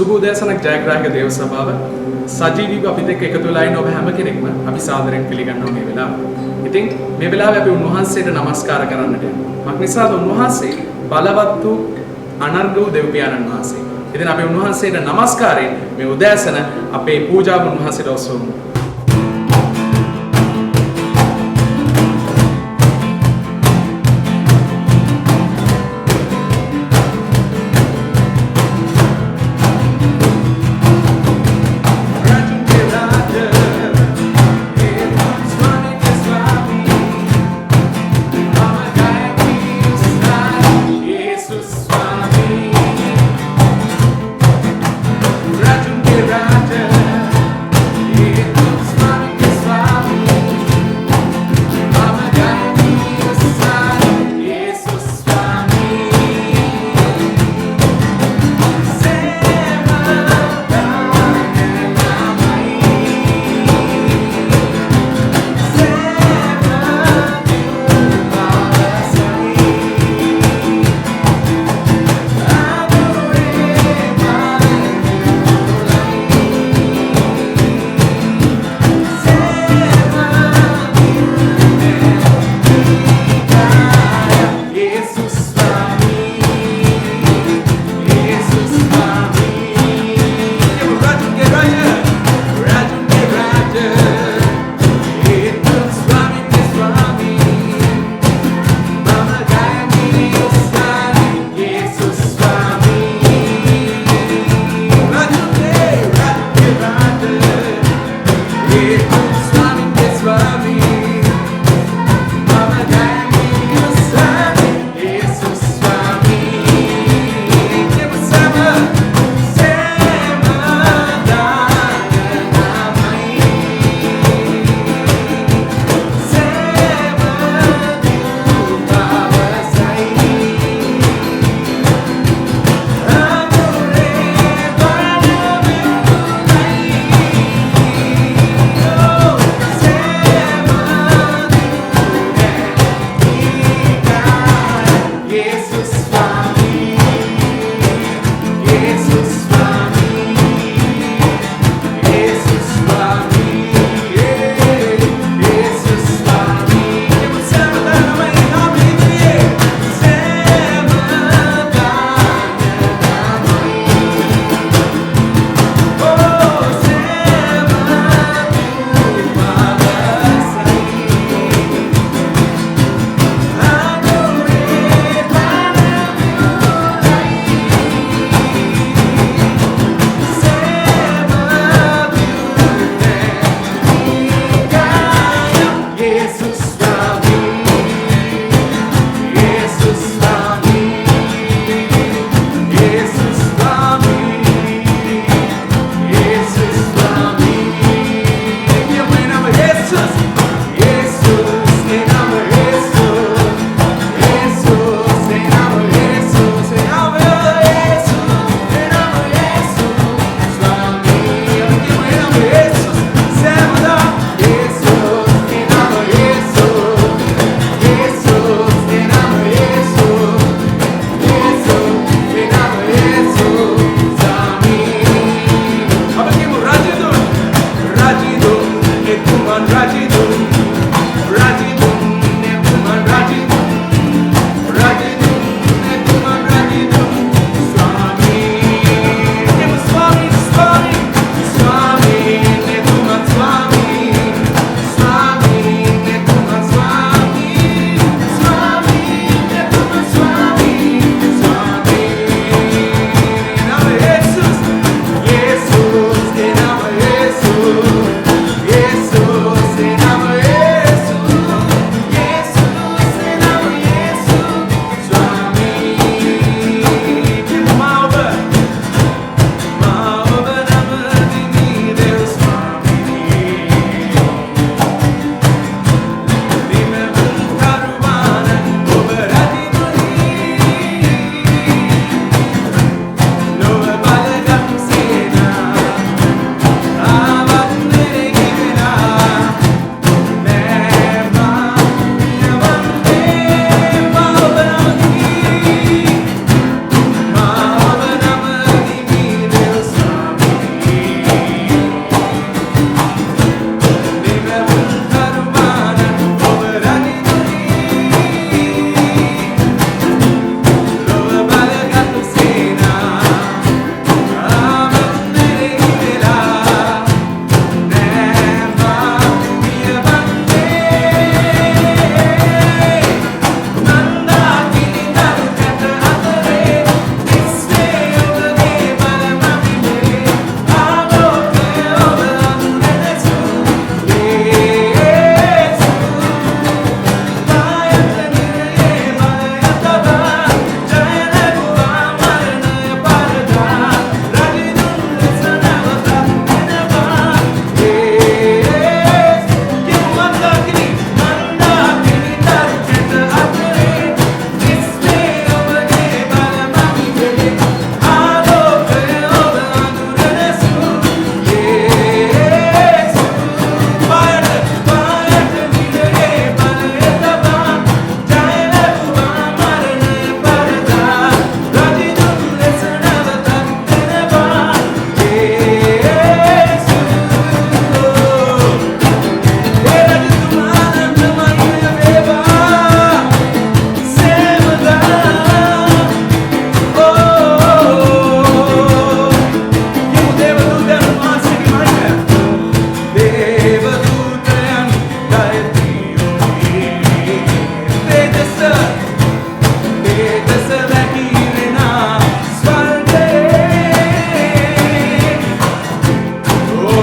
සුබ උදෑසනක් ජයග්‍රාහක දේව සභාව සජීවීව අපිත් එක්ක එකතු වෙලා ඉන්න ඔබ හැම කෙනෙක්ම අපි සාදරයෙන් පිළිගන්නවා මේ වෙලාව. ඉතින් මේ වෙලාවේ අපි උන්වහන්සේට নমස්කාර කරන්නට යනවා. මක් නිසාද උන්වහන්සේ බලවත් වූ අනර්ග වූ දෙව් පියාණන් වහන්සේ. ඉතින් අපි උන්වහන්සේට নমස්කාරයෙන් මේ උදෑසන අපේ පූජාව උන්වහන්සේට ඔසවමු. Rajun ke Raja,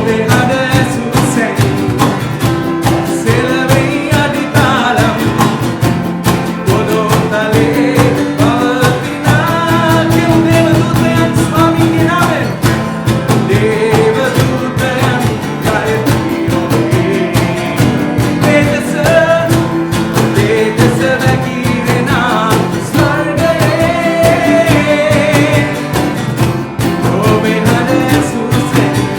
ඔබේ හද ඇසූ සැනින් සෙලවෙයි අඩිතාලම් පොළොව තලේ පවතිනා කියමු දේවදූතයන් ස්වාමීන්ගේ නාමයෙන් දේවදූතයන් ගයති ඔබේ තේජස වැගිරෙනා ස්වර්ගයේ ඔබේ හද ඇසූ සැනින්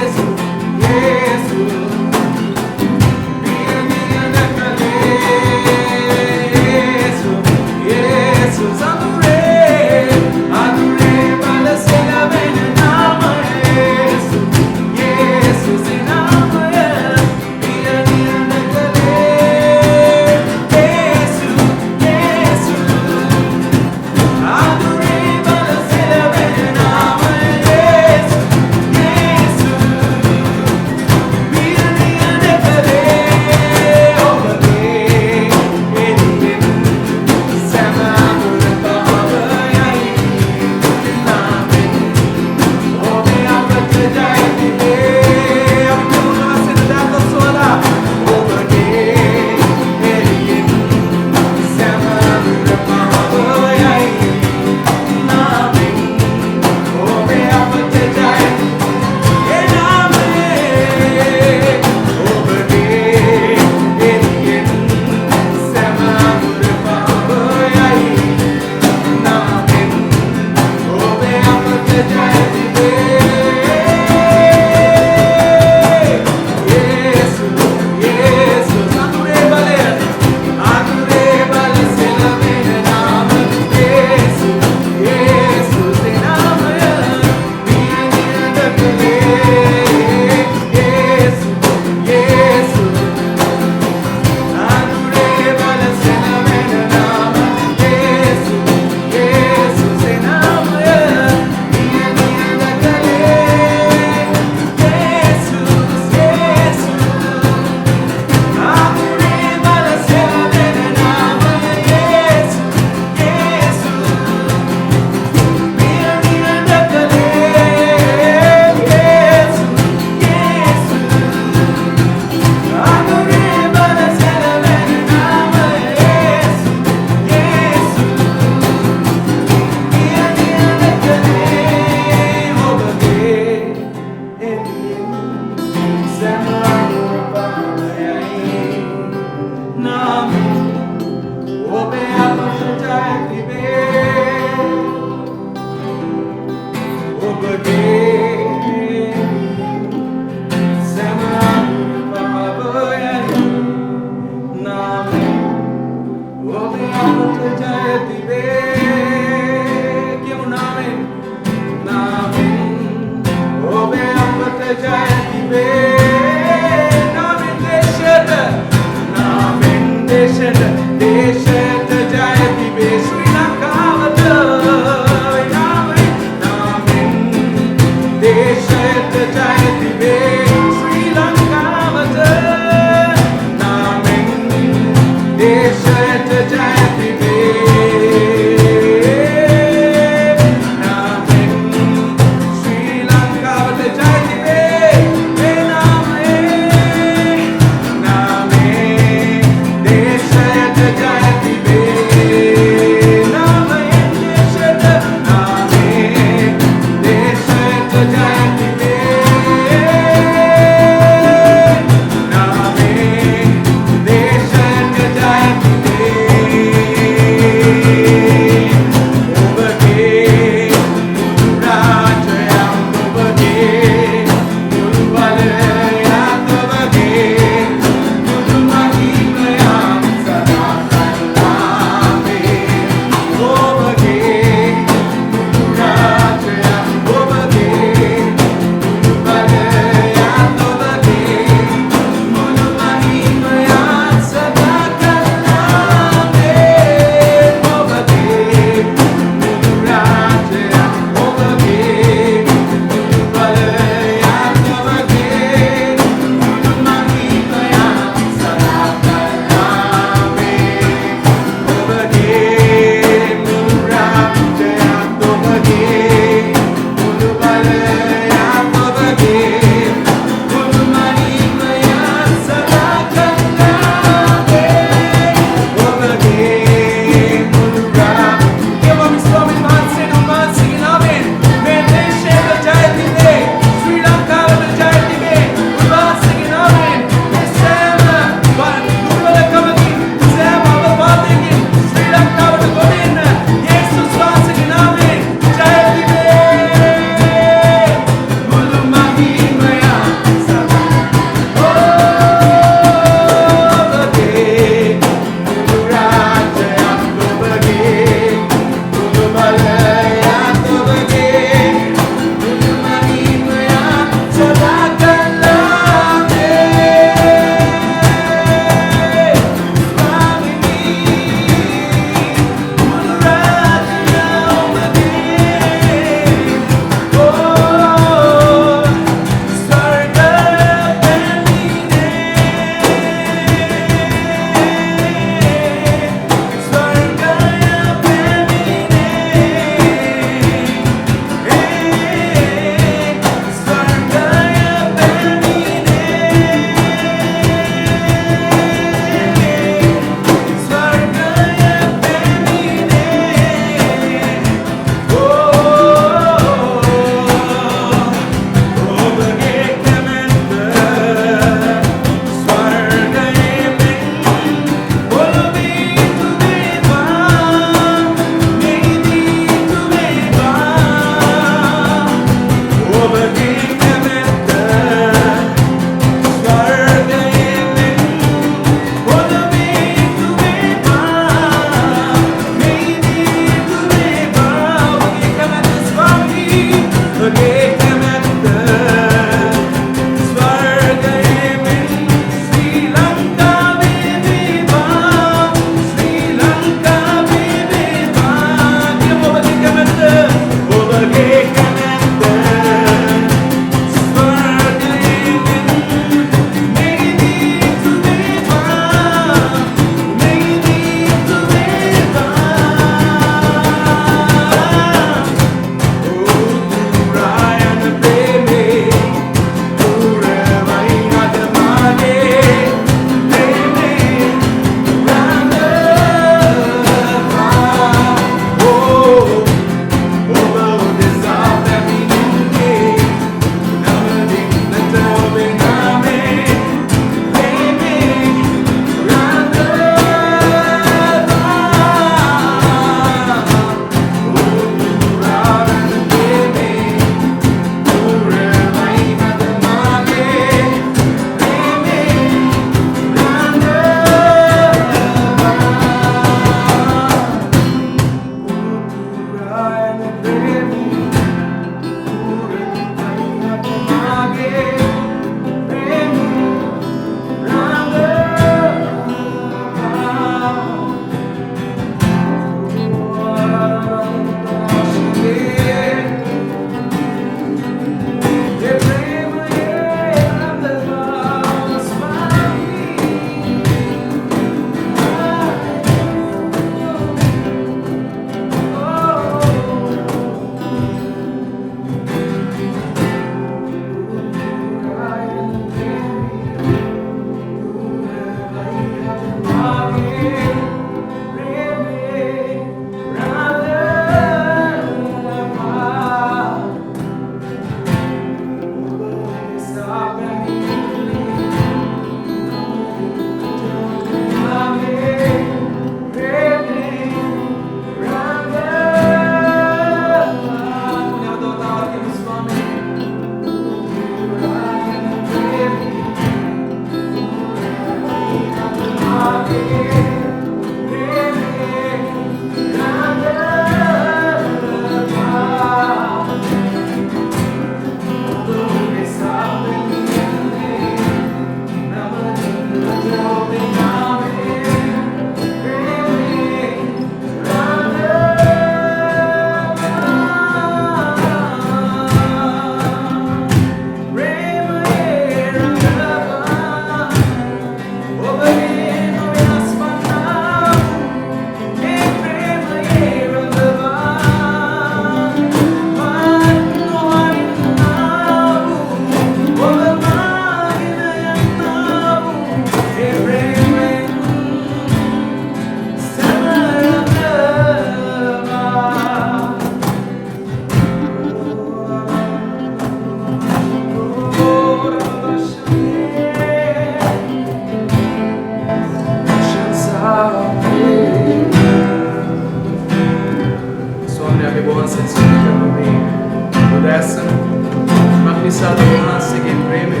මක්නිසාද වහන්සේගේ ප්‍රේමය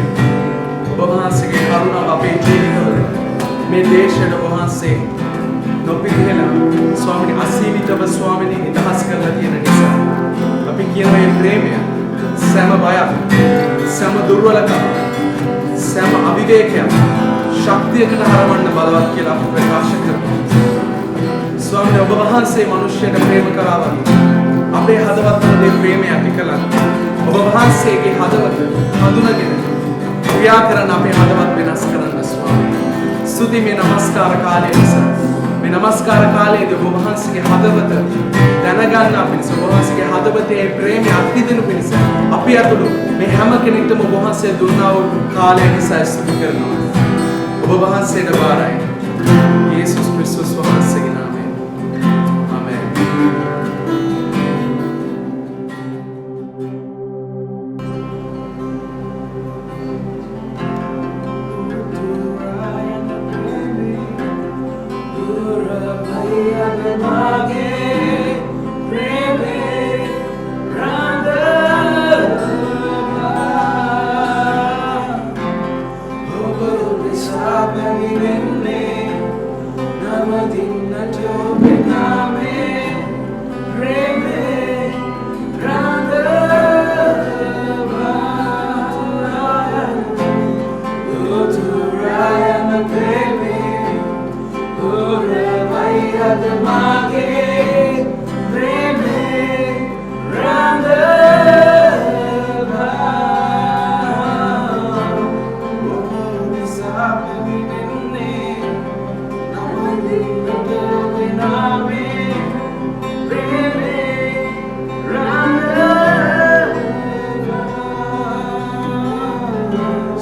ඔබ වහන්සේගේ කරුණාව අපේ ජීවිතවල මේ දේශයට වහන්සේ නොපිරිහෙලා ස්වාමීනි අසීමිතව ස්වාමීනි නිදහස් කරලා තියෙන නිසා අපි කියන මේ ප්‍රේමය සෑම බයක් සෑම දුර්වලකම සෑම අවිවේකයක් ශක්තියකට හරවන්න බලවත් කියලා අපි ප්‍රකාශ කරනවා. ස්වාමීනි ඔබ වහන්සේ මිනිස්යාට ප්‍රේම කරා වගේ අපේ හදවතවල මේ ප්‍රේමය ඇති කළා. ඔබ වහන්සේගේ හදවත හඳුනගෙන ක්‍රියා කරන අපේ හදවත් වෙනස් කරන්න ස්වාමීනි. ස්තුති මේ නමස්කාර කාලය නිසා. මේ නමස්කාර කාලයේදී ඔබ වහන්සේගේ හදවත දැනගන්න අපිට ඔබ වහන්සේගේ හදවතේ ප්‍රේමය අත්විඳිනු පිණිස අපි අතුළු මේ හැම කෙනෙක්ටම ඔබ වහන්සේ දුන්නා වූ කාලය නිසා ස්තුති කරනවා. ඔබ වහන්සේට බාරයි. යේසුස් ක්‍රිස්තුස් වහන්සේගේ නාමයෙන්. ආමෙන්.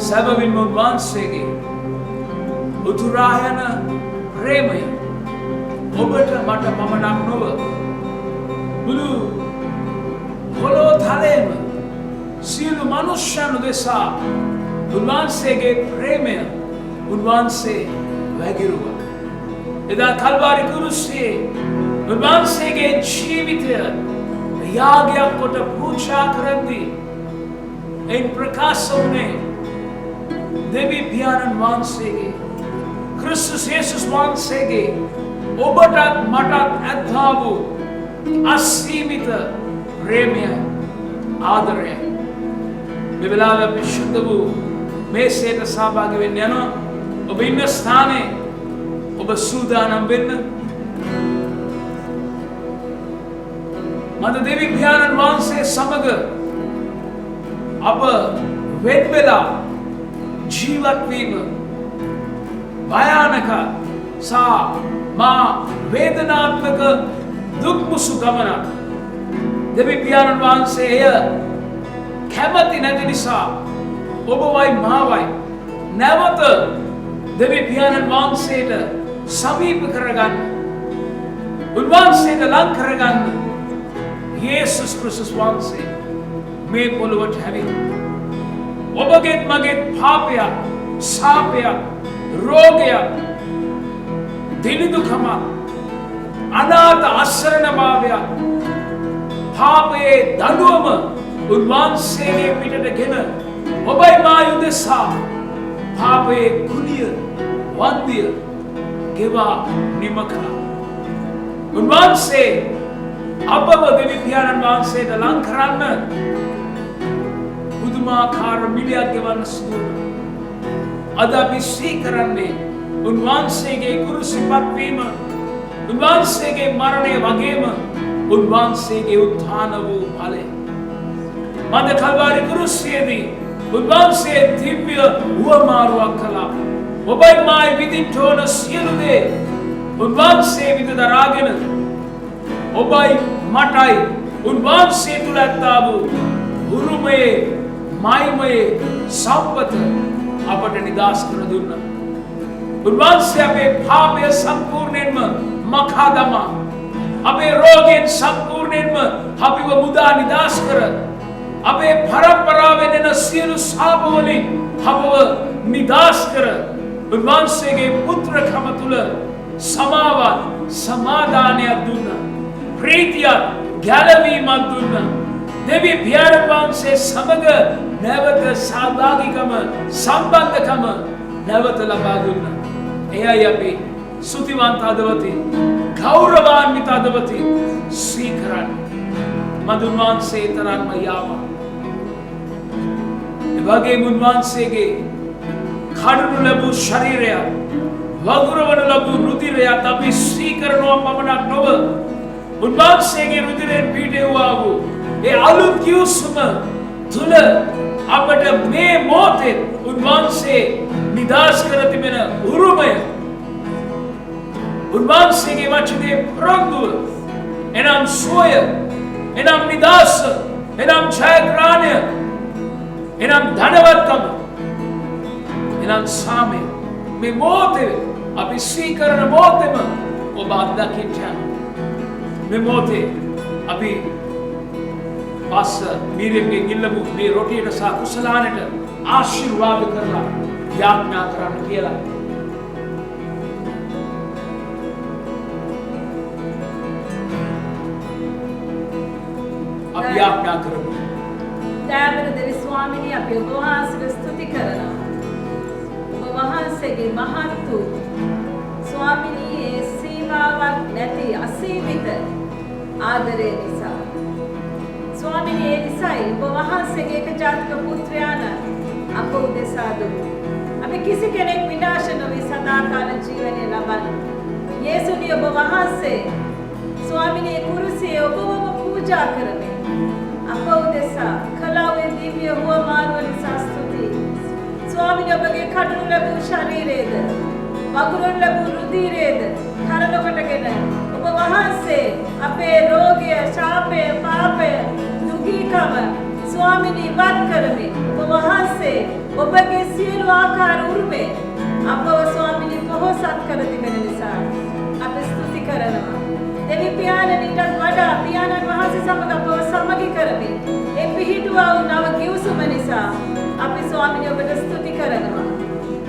සැබවින්ම වහන්සේගේ උතුරායන ප්‍රේමය ඔබට මට පමණක් නොව මුළු පොළොව තලයේම සියලු මනුෂ්‍යයන් දෙසා උන්වහන්සේගේ ප්‍රේමය උන්වහන්සේ වැගිරුවා. එදා කල්වාරි කුරුසියේ උන්වහන්සේගේ ජීවිතය යාගයක් කොට පූජා කරද්දී එයින් ප්‍රකාශ වුණේ දෙවි පියාණන් වහන්සේගේ ක්‍රිස්තුස් යේසුස් වහන්සේගේ ඔබටත් මටත් ඇත්තා වූ අසීමිත ප්‍රේමය ආදරය. මේ වෙලාවේ අපි ශුද්ධ වූ මේ සේත සහභාගී වෙන්න යනවා. ඔබ ඉන්න ස්ථානයේ ඔබ සූදානම් වෙන්න. මද දෙවි පියාණන් වහන්සේ සමග අප වෙන් වෙලා ජීවත් වීම භයානක සා මා වේදනාත්මක දුක් මුසු ගමනක්. දෙවි පියාණන් වහන්සේ එය කැමති නැති නිසා ඔබවයි මාවයි නැවත දෙවි පියාණන් වහන්සේට සමීප කරගන්න, උන්වහන්සේට ලං කරගන්න යේසුස් ක්‍රිස්තුස් වහන්සේ මේ පොළොවට හැවිත් ඔබගේ මගේ පාපයක්, ශාපයක්, රෝගයක්, දිලිදුකම, අනාථ අසරණභාවයක්, පාපයේ දඬුවම උන්වහන්සේගේ පිටට ගෙන ඔබයි මා යුදෙසා පාපයේ කුලිය වන්දිය ගෙවා නිම කළා. උන්වහන්සේ අපව දෙවි පියාණන් වහන්සේට ලං කරන්න පුදුමාකාර මිලයක් ගෙවන්න සිදු වුණා. අද අපි සිහි කරන්නේ උන්වහන්සේගේ කුරුසිපත් වීම, උන්වහන්සේගේ මරණය වගේම උන්වහන්සේගේ උත්ථාන වූ ඵලය. මන්ද කල්වාරි කුරුසියේදී උන්වහන්සේ දිව්‍ය උවමාරුවක් කළා. ඔබයි මායි විඳින්න ඕන සියලු දේ උන්වහන්සේ විඳ දරාගෙන ඔබයි මටයි උන්වහන්සේ තුල ඇත්තා වූ උරුමයේ මයිමයේ සම්පත අපට නිදාස් කර දුන්නා. උන්වහන්සේ අපේ පාපය සම්පූර්ණයෙන්ම මකා දමා අපේ රෝගයෙන් සම්පූර්ණයෙන්ම අපිව මුදා නිදාස් කර අපේ පරම්පරාවෙන් එන සියලු ශාප වලින් අපව නිදාස් කර උන්වහන්සේගේ පුත්‍රකම තුල සමාවත් සමාදානයක් දුන්නා. ප්‍රීතියක් ගැලවීමක් දුන්නා. දෙවි පියාණන් වහන්සේ සමග නැවත සහභාගීකම සම්බන්ධකම නැවත ලබා දුන්නා. එයයි අපි සුතිවන්ත හදවතින් ගෞරවාන්විත හදවතින් ස්වීකරන්නේ. මදුන් වහන්සේ තරම්ම යාවා. එවැගේ උන්වහන්සේගේ කඩනු ලැබූ ශරීරය වගුරවනු ලැබූ රුධිරයත් අපි ස්වීකරනවා පමණක් නොව උන්වහන්සේගේ රුධිරයෙන් පිටෙව්වා වූ ඒ අලුත් කිව්සුම තුල අපට මේ මොහොතේ උන්වහන්සේ නිදාස් කර තිබෙන උරුමය උන්වහන්සේගේ වචනේ ප්‍රොන්දුව එනම් සෝය එනම් නිදාස එනම් ජයග්‍රහණය එනම් ධනවත්කම එනම් සාමය මේ මොහොතේ අපි ස්වීකරන මොහොතේම ඔබ අත්දකින්න යනවා. මේ මොහොතේ අපි පාස මීරියම්ගේ ගිල්ලමු මේ රොටියට සහ කුසලානට ආශිර්වාද කරලා යාඥා කරන්න කියලා. අපි යාඥා කරමු. දයාබර දෙවි ස්වාමීනි අපි ඔබ වහන්සේට ස්තුති කරනවා. ඔබ වහන්සේගේ මහත් වූ ස්වාමීනි ඒ සීමාවක් නැති අසීමිත ආදරය නිසා ස්වාමීනි ඒ නිසායි ඔබ වහන්සේගේ එකජාතික පුත්‍රයාණන් අප උදෙසා දුන්නේ. අපි කිසි කෙනෙක් විනාශ නොවි සදාකාල ජීවනය ලබන්න. යේසුනි ඔබ වහන්සේ ස්වාමීනි කුරුසියේ ඔබවම පූජා කරමින් අප උදෙසා කලාවේ දිව්‍ය හුවමාරුව නිසා ස්තුතියි. ස්වාමීනි ඔබගේ කඩනු ලැබූ ශරීරයේද වගුරුන් ලැබූ රුධිරයේද කරන කොටගෙන ඔබ වහන්සේ අපේ රෝගය, ශාපය, පාපය, දුකීකම ස්වාමීනි ඉවත් කරමින් ඔබ වහන්සේ ඔබගේ සියලු ආකාර උරුමේ අපව ස්වාමීනි පොහොසත් කර තිබෙන නිසා අපි ස්තුති කරනවා. දෙවි පියාණන්ට වඩා පියාණන් වහන්සේ සමග අපව සමගි කරමින් ඒ පිහිටුවා වූ නව කිව්සුම නිසා අපි ස්වාමීනි ඔබට ස්තුති කරනවා.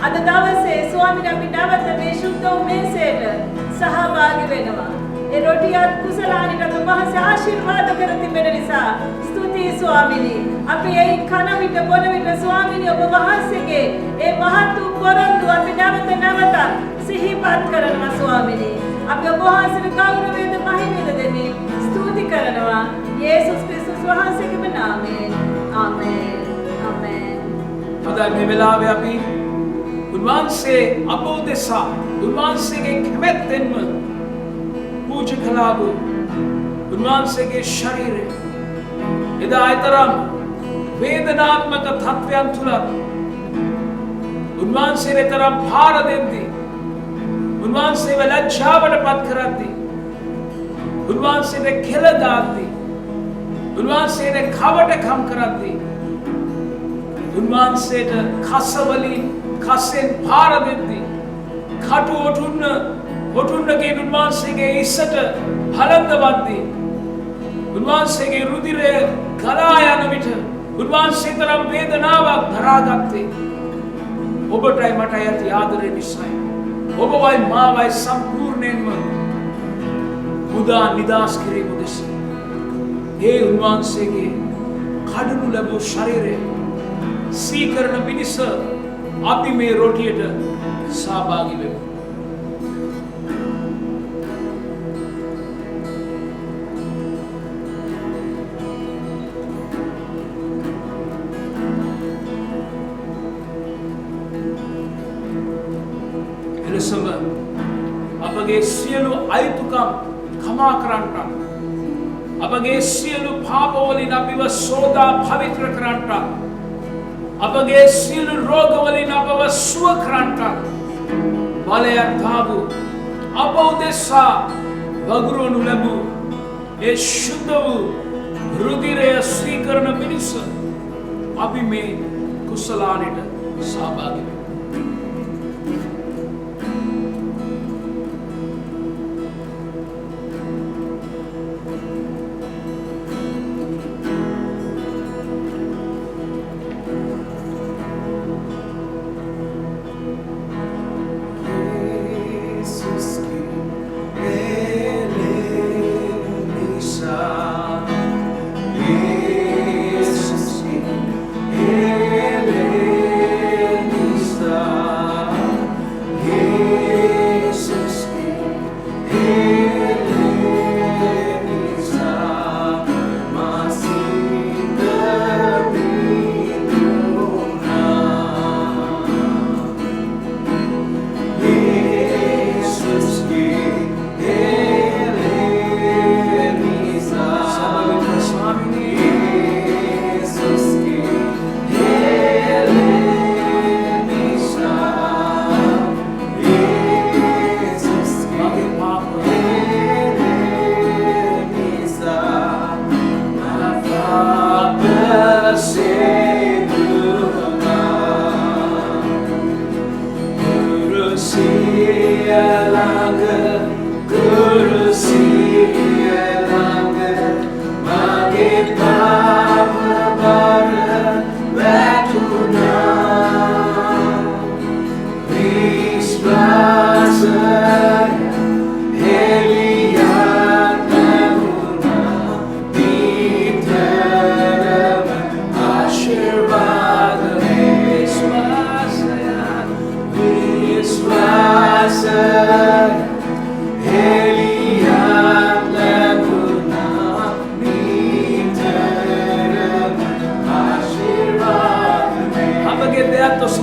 අද දවසේ ස්වාමීනි අපි නැවත මේ සුද්ධ උමේසයට සහභාගී වෙනවා. ඒ රොටියත් කුසලානිට ඔබ වහන්සේ ආශිර්වාද කර තිබෙන නිසා ස්තුතියි ස්වාමීනි. අපි ඒ කන විට බොන විට ස්වාමීනි ඔබ වහන්සේගේ ඒ මහත් වූ පොරොන්දු අපි නැවත සිහිපත් කරනවා ස්වාමීනි. අපි ඔබ වහන්සේට ගෞරවයෙන් මහිමද දෙන්නේ ස්තුති කරනවා යේසුස් ක්‍රිස්තුස් වහන්සේගේ නාමයෙන් ආමේන් ආමේන්. අද මේ වෙලාවේ අපි උන්වහන්සේ අප උදෙසා උන්වහන්සේගේ කැමැත්තෙන්ම පූජා කළා වූ උන්වහන්සේගේ ශරීරය එදා තරම් වේදනාත්මක තත්වයන් තුල උන්වහන්සේ තරම් භාර දෙද්දී උන්වහන්සේව ලැජ්ජාවට පත් කරද්දී උන්වහන්සේට කෙල දාද්දී උන්වහන්සේට කවටකම් කරද්දී උන්වහන්සේට කසෙන් භාර දෙද්දී කටු ඔටුන්නගේ උන්වහන්සේගේ ඉස්සට හලන්දවද්දී උන්වහන්සේගේ රුධිරය ගලා යන විට උන්වහන්සේ තරම් වේදනාවක් දරාගත්තේ ඔබටයි මටයි ඇති ආදරය නිසායි. ඔබවයි මාවයි සම්පූර්ණයෙන්ම මුදා නිදාස් කිරීම උදෙසා ඒ උන්වහන්සේගේ කඩනු ලැබූ ශරීරය සීකරන පිණිස අපි මේ රොටියට සහභාගී වෙමු. එලෙසම අපගේ සියලු අයිතුකම් කමා කරන්නට අපගේ සියලු පාපවලින් අපිව සෝදා පවිත්‍ර කරන්නට අපගේ සියලු රෝගවලින් අපව සුව කරන්නට බලයක් තාවු අප උදෙසා වගුරුවනු ලැබූ ඒ ශුද්ධ වූ රුධිරය ස්වීකරන පිණිස අපි මේ කුසලානයට සහභාගී වෙමු. Yeah.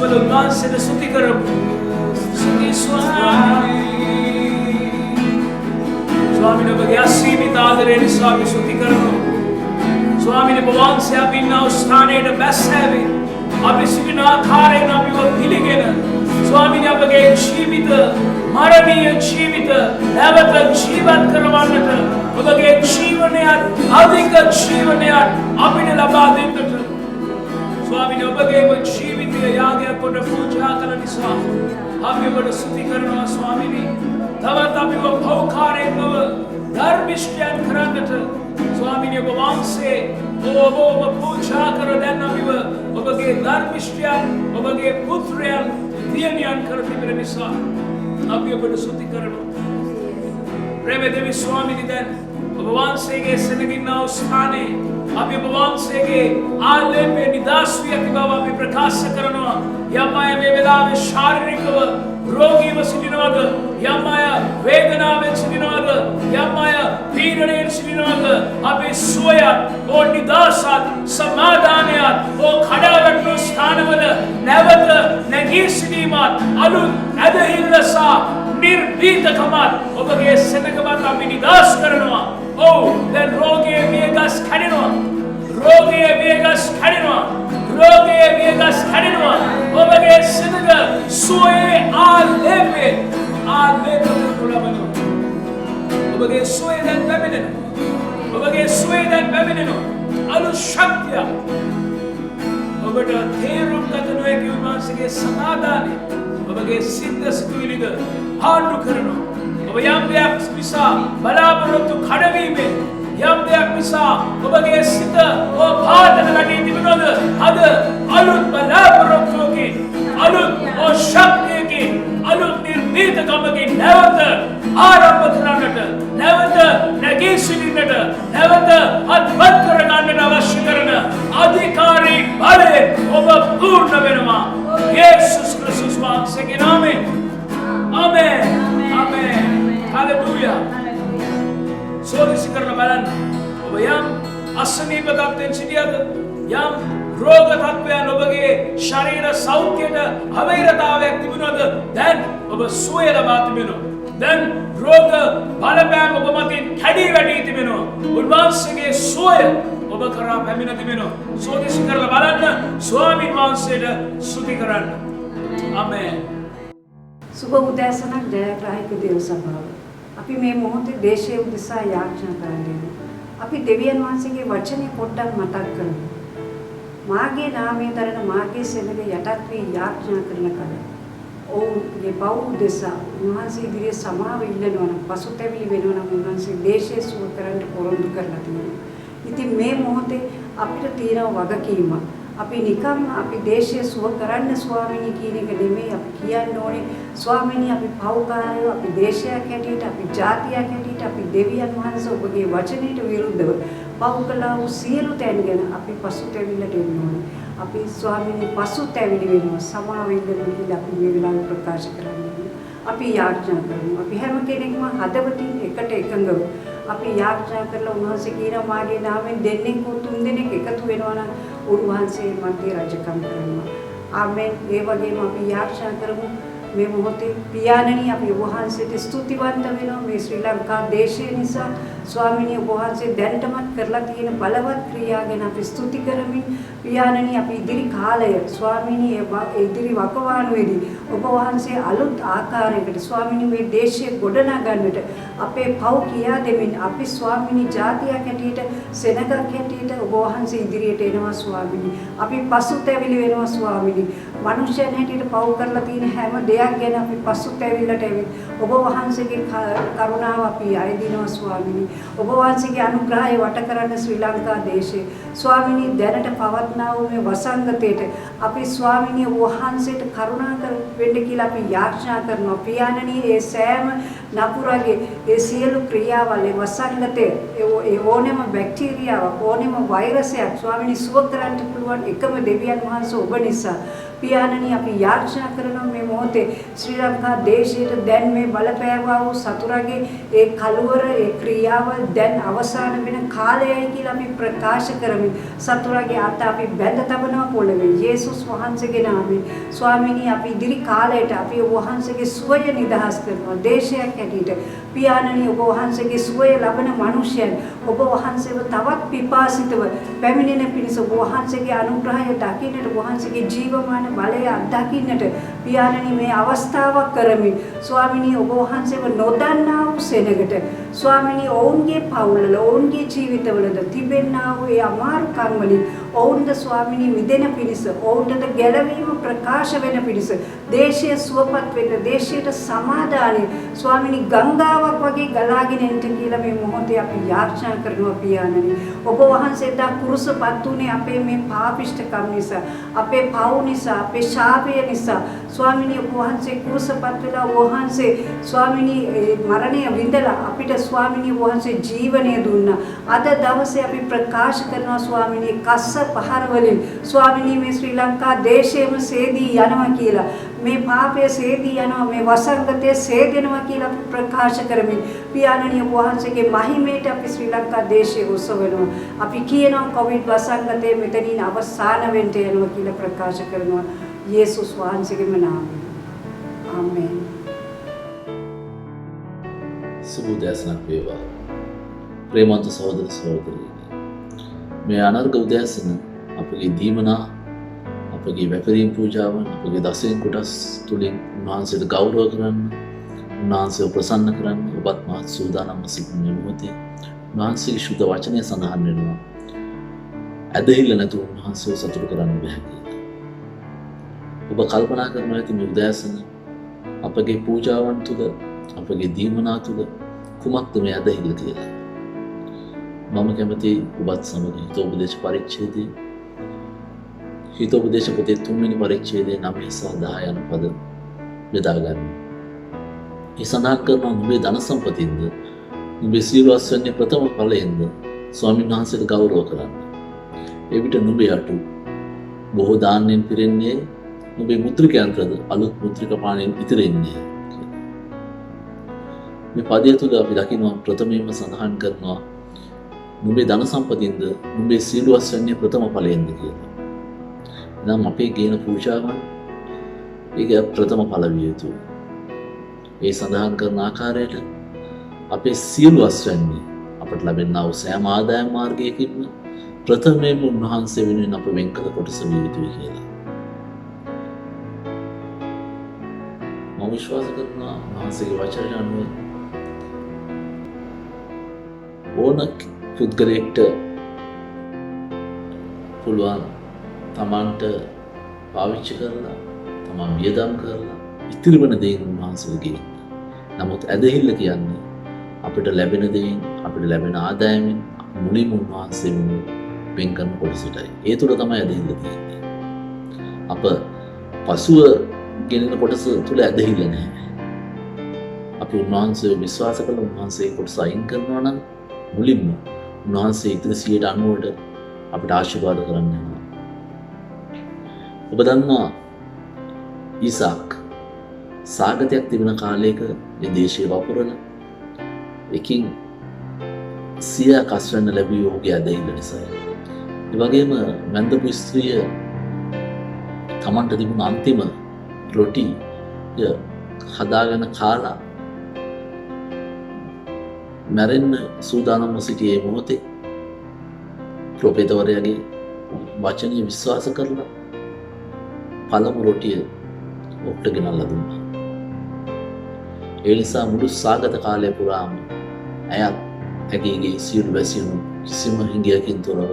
වල උන්වහන්සේට ස්තුති කරමු. ස්තුති ස්වාමී. ස්වාමීන් ඔබගේ අසීමිත ආදරය නිසා අපි ස්තුති කරමු. ස්වාමීන් ඔබ වහන්සේ අපි ඉන්න ස්ථානයේ බැස්සෑවේ අපි සිටින ආකාරයෙන් අපිව පිළිගෙන ස්වාමීන් අපගේ ජීවිත මරණීය ජීවිත නැවත ජීවත් කරවන්නට ඔබගේ ජීවනයත් අධික ජීවනයත් අපිට ලබා දෙන්නට ස්වාමීන් ඔබගේ ජීවිතය යාගයක් කොට පූජා කරන නිසා අපි ඔබට ස්තුති කරනවා ස්වාමීනි. තවත් අපිව පෞකාරයෙන් නොව ධර්මිෂ්ඨයන් කරන්නට ස්වාමීනි ඔබ වහන්සේ ඔබ පූජා කර දැන් අපිව ඔබගේ ධර්මිෂ්ඨයන් ඔබගේ පුත්‍රයන් දියණියන් කර තිබෙන නිසා අපි ඔබට ස්තුති කරනවා. ප්‍රේම දෙවි ස්වාමීනි දැන් ඔබ වහන්සේගේ සෙනගින්නා ස්ථානයේ අපි ඔබ වහන්සේගේ ආලේපේ නිදාස් වී ඇති බව අපි ප්‍රකාශ කරනවා. යම් අය මේ වෙලාවේ ශාරීරිකව රෝගීව සිටිනවද? යම් අය වේදනාවෙන් සිටිනවද? යම් අය පීඩණයෙන් සිටිනවද? අපි සුවයත්, ඕ නිදාසත්, සමාදානයත්, ඕ කඩාවැටුණු ස්ථානවල නැවත නැගී සිටීමත්, අලුත් ඇදහිල්ල සහ නිර්භීතකමත් ඔබගේ සෙනගවත් අපි නිදාස් කරනවා. ඔව් දැන් රෝගයේ වියගස් කැඩෙනවා. රෝගයේ වියගස් කැඩෙනවා. රෝගයේ වියගස් කැඩෙනවා. ඔබගේ සෙනග සුවයේ ආලේපේ ලබනවා. ඔබගේ සුවය දැන් පැමිණෙනවා. ඔබගේ සුවය දැන් පැමිණෙනවා. අලුත් ශක්තිය ඔබට තේරුම් ගත නොහැකි උන්වහන්සේගේ සමාදානය ඔබගේ සිත සිතුවිලිද ආණ්ඩු කරනවා. ඔබ යම් දෙයක් නිසා බලාපොරොත්තු කඩවීමෙන් යම් දෙයක් නිසා ඔබගේ සිත පාදක වැටී තිබෙනවද? අද අලුත් බලාපොරොත්තුවකින් අලුත් ශක්තියකින් අලුත් නිර්භීතකමකින් නැවත ආරම්භ කරන්නට නැවත නැගී සිටින්නට නැවත අත්පත් කරගන්නට අවශ්‍ය කරන අධිකාරී බලය ඔබ පූර්ණ වෙනවා. යේසුස් ක්‍රිස්තුස් වහන්සේගේ නාමයෙන් ආමෙන්. ආමෙන්. හalleluya. සෝදිසි කරන බලන්න. ඔබ යම් අසනීප තත්ත්වයෙන් සිටියද? යම් රෝග තත්ත්වයන් ඔබගේ ශරීර සෞඛ්‍යයට අවෛරතාවයක් තිබුණද? දැන් ඔබ සුවය ලබා තිබෙනවා. දැන් රෝග බලපෑම ඔබ මතින් කැඩී වැටී තිබෙනවා. උන්වහන්සේගේ සුවය ඔබ කරා පැමිණ තිබෙනවා. සෝදිසි කරලා බලන්න. ස්වාමීන් වහන්සේට ස්තුති කරන්න. ආමෙන්. සුබ උදෑසනක් ජයග්‍රාහක දේව සභාව. අපි මේ මොහොතේ දේශයේ උදෙසා යාඥා කරන්නේ. අපි දෙවියන් වහන්සේගේ වචනේ පොඩ්ඩක් මතක් කරමු. මාගේ නාමය දරන මාගේ සෙනග යටත් වී යාඥා කරන කල ඔවුන්ගේ පව් උදෙසා උන්වහන්සේ ඉදිරියේ සමාව ඉල්ලනවා නම් පසුතැවිලි වෙනවා නම් උන්වහන්සේ දේශයේ සුව කරන්න පොරොන්දු කරලා තියෙනවා. ඉතින් මේ මොහොතේ අපිට තියෙන වගකීම අපි නිකම් අපි දේශයේ සුව කරන්න ස්වාමීනි කියන එක නෙමෙයි අපි කියන්න ඕනේ. ස්වාමීනි අපි පව්කාරයෝ අපි දේශයක් හැටියට අපි ජාතියක් හැටියට අපි දෙවියන් වහන්සේ ඔබගේ වචනයට විරුද්ධව පව් කළා වූ සියලු තැන් ගැන අපි පසුතැවිල්ලට එන්න ඕනේ. අපි ස්වාමීනි පසුතැවිලි වෙනවා සමාව ඉල්ලනවා කියලා අපි මේ වෙලාවේ ප්‍රකාශ කරන්නේ. අපි යාඥා කරමු. අපි හැම කෙනෙක්ම හදවතින් එකට එකඟව අපි යාඥා කරලා උන්වහන්සේ කියන මාගේ නාමයෙන් දෙන්නෙක් හෝ තුන් දෙනෙක් එකතු වෙනවා නම් උන්වහන්සේ මැදේ රජකම් කරනවා. ආමෙන්. ඒ වගේම අපි යාඥා කරමු මේ මොහොතේ පියාණනි අපි ඔබ වහන්සේට ස්තුතිවන්ත වෙනවා මේ ශ්‍රී ලංකා දේශය නිසා. ස්වාමීනි ඔබ වහන්සේ දැන්ටමත් කරලා තියෙන බලවත් ක්‍රියා ගැන අපි ස්තුති කරමින් පියාණනි අපි ඉදිරි කාලය ස්වාමීනි ඉදිරි වකවානුවේදී ඔබ වහන්සේ අලුත් ආකාරයකට ස්වාමීනි මේ දේශය ගොඩනගා ගන්නට අපේ පව් කියා දෙමින් අපි ස්වාමීනි ජාතියක් හැටියට සෙනගක් හැටියට ඔබ වහන්සේ ඉදිරියට එනවා ස්වාමීනි. අපි පසුතැවිලි වෙනවා ස්වාමීනි. මනුෂ්‍යයන් හැටියට පව් කරලා තියෙන හැම දෙයක් ගැන අපි පසුතැවිල්ලට එමින් ඔබ වහන්සේගේ කරුණාව අපි අයදිනවා ස්වාමීනි. ඔබ වහන්සේගේ අනුග්‍රහය වට කරන්න ශ්‍රී ලංකා දේශේ ස්වාමීනි දැනට පවත්නා වූ මේ වසංගතයට අපි ස්වාමීනි ඔබ වහන්සේට කරුණා වෙන්න කියලා අපි යාඥා කරනවා. පියාණනි ඒ සෑම නපුරගේ ඒ සියලු ක්‍රියාවල් ඒ වසංගතය ඒ ඕනෙම බැක්ටීරියාවක් ඕනෙම වෛරසයක් ස්වාමීනි සුව කරන්න පුළුවන් එකම දෙවියන් වහන්සේ ඔබ නිසා. පියාණනි අපි යාඥා කරනවා මේ මොහොතේ ශ්‍රී ලංකා දේශයට දැන් මේ බලපෑවා වූ සතුරගේ ඒ කලවර ඒ ක්‍රියාව දැන් අවසන් වෙන කාලයයි කියලා අපි ප්‍රකාශ කරමින් සතුරගේ අත අපි අපි බැඳ තබනවා පොළවේ යේසුස් වහන්සේගේ නාමයෙන්. ස්වාමිනී අපි ඉදිරි කාලයට අපි ඔබ වහන්සේගේ සුවය නිදහස් කරනවා. දේශයක් ඇටියට පියාණනි ඔබ වහන්සේගේ සුවය ලබන මිනිසයන් ඔබ වහන්සේව තවත් පිපාසිතව පැමිණෙන පිණිස ඔබ වහන්සේගේ අනුග්‍රහය දකින්නට ඔබ වහන්සේගේ ජීවමාන බලය අත්දකින්නට පියාණනි මේ අවස්ථාවක් කරමින් ස්වාමිනී ඔබ වහන්සේව නොදන්නා වූ සෙනගට ස්වාමිනී ඔවුන්ගේ පවුල්වල ඔවුන්ගේ ජීවිතවලද තිබෙනා වූ ඒ අමාරුකම් වලින් ඔවුන්ද ස්වාමිනී මිදෙන පිණිස ඔවුන්ට ගැලවීම ප්‍රකාශ වෙන පිණිස දේශයේ සුවපත් වෙන්න දේශයට සමාදානෙ ස්වාමිනී ගංගාවක් වගේ ගලාගෙන එන්න කියලා මේ මොහොතේ අපි යාඥා කරනවා පියාණනි. ඔබ වහන්සේ දා කුරුසපත් උනේ අපේ මේ පාපිෂ්ඨකම් නිසා අපේ පව් නිසා අපේ ශාපය නිසා ස්වාමිනී ඔබ වහන්සේ කුරුසපත් වෙලා ඔබ වහන්සේ ස්වාමිනී මරණය විඳලා අපිට ස්වාමිනී ඔබ වහන්සේ ජීවනය දුන්නා. අද දවසේ අපි ප්‍රකාශ කරනවා ස්වාමිනී කස්ස පහර වලින් ස්වාමිනී මේ ශ්‍රී ලංකා දේශයේම සේදී යනවා කියලා මේ පාපය සේදී යනවා මේ වසංගතය සේදෙනවා කියලා අපි ප්‍රකාශ කරමින් පියාණනි ඔබ වහන්සේගේ මහිමයට අපි ශ්‍රී ලංකා දේශයේ උසවනවා. අපි කියනවා කොවිඩ් වසංගතය මෙතනින් අවසාන වෙන්න යනවා කියලා ප්‍රකාශ කරනවා යේසුස් වහන්සේගේම නාමයෙන්. ආමේන්. සුබ උදෑසනක් වේවා. ප්‍රේමවන්ත සහෝදර සහෝදරියනි. මේ අනර්ග උදෑසන අපගේ දීමනා අපගේ වැපරීම් පූජාවන් අපගේ දසයෙන් කොටස් තුලින් උන්වහන්සේට ගෞරව කරන්න උන්වහන්සේව ප්‍රසන්න කරන්න ඔබත් මහත් සූදානම්ව සිටින මොහොතේ උන්වහන්සේගේ ශුද්ධ වචනය සඳහන් වෙනවා. ඇදහිල්ල නැතුව උන්වහන්සේව සතුටු කරන්න බැහැ කියලා. ඔබ කල්පනා කරනවා ඇති මේ උදෑසන අපගේ පූජාවන් තුළ අපගේ දීමනා තුළ කුමක්ද මේ ඇදහිල්ල කියලා. මම කැමති ඔබත් සමග හිතෝපදේශ පරිච්ඡේදයේ හිතෝපදේශ පොතේ 3 වෙනි පරිච්ඡේදයේ 9 සහ 10 යන පද බෙදා ගන්න. ඒ සඳහන් කරනවා නුඹේ ධන සම්පතින්ද නුඹේ සියලුස්වන්නේ ප්‍රථම ඵලයෙන්ද ස්වාමීන් වහන්සේට ගෞරව කරන්න. එවිට නුඹේ අටු බොහෝ දාන්නෙන් පිරෙන්නේ නුඹේ මුද්‍රිකයන්ටද අලුත් මුද්‍රික පාණයෙන් ඉතිරෙන්නේ. මේ පදය තුළ අපි දකිනවා ප්‍රථමයෙන්ම සඳහන් කරනවා නුඹේ ධන සම්පතින්ද නුඹේ සියලුස්වන්නේ ප්‍රථම ඵලයෙන්ද කියලා. නම් අපේ ගේන පූජාවන් ඒක ප්‍රථම ඵල විය යුතුයි. ඒ සඳහන් කරන ආකාරයට අපේ සියලු අස්වැන්නේ අපට ලැබෙනා වූ සෑම ආදායම් මාර්ගයකින්ම ප්‍රථමයෙන්ම උන්වහන්සේ වෙනුවෙන් අප වෙන් කළ කොටස විය යුතුයි කියලා. මම විශ්වාස කරනවා උන්වහන්සේගේ වචනය අනුව ඕන පුද්ගලයෙක්ට පුළුවන් තමන්ට පාවිච්චි කරලා තමන් වියදම් කරලා ඉතිරි වන දේන් උන්වහන්සේට ගේන්න. නමුත් ඇදහිල්ල කියන්නේ අපිට ලැබෙන දේන් අපිට ලැබෙන ආදායමෙන් මුලින්ම උන්වහන්සේ වෙන් කරන කොටසටයි. ඒ තුළ තමයි ඇදහිල්ල තියෙන්නේ. අප පසුව ගෙනෙන කොටස තුළ ඇදහිල්ල නැහැ. අපි උන්වහන්සේ විශ්වාස කළ උන්වහන්සේ කොටස අයින් කරනවා නම් මුලින්ම උන්වහන්සේ ඉතිරි 90% අපිට ආශිර්වාද කරන්න යනවා. ඔබ දන්නවා ඊසාක් සාගතයක් තිබෙන කාලයක මේ දේශයේ වපුරලා එකින් 100 කස්වැන්න ලැබී ඔහුගේ ඇදහිල්ල නිසා. ඒ වගේම මන්දපු ස්ත්‍රිය තමන්ට තිබුණ අන්තිම රොටි හදාගෙන කාලා මැරෙන්න සූදානම්ව සිටියේ මොහොතේ ප්‍රොපේතවරයාගේ වචනය විශ්වාස කරලා පළමු රොටිය ඔහුට ගෙනල්ලා දුන්නා. ඒ නිසා මුළු සාගත කාලය පුරාම ඇයත් ඇගේගේ සියලු වැසියුණු කිසිම හිඟයකින් තොරව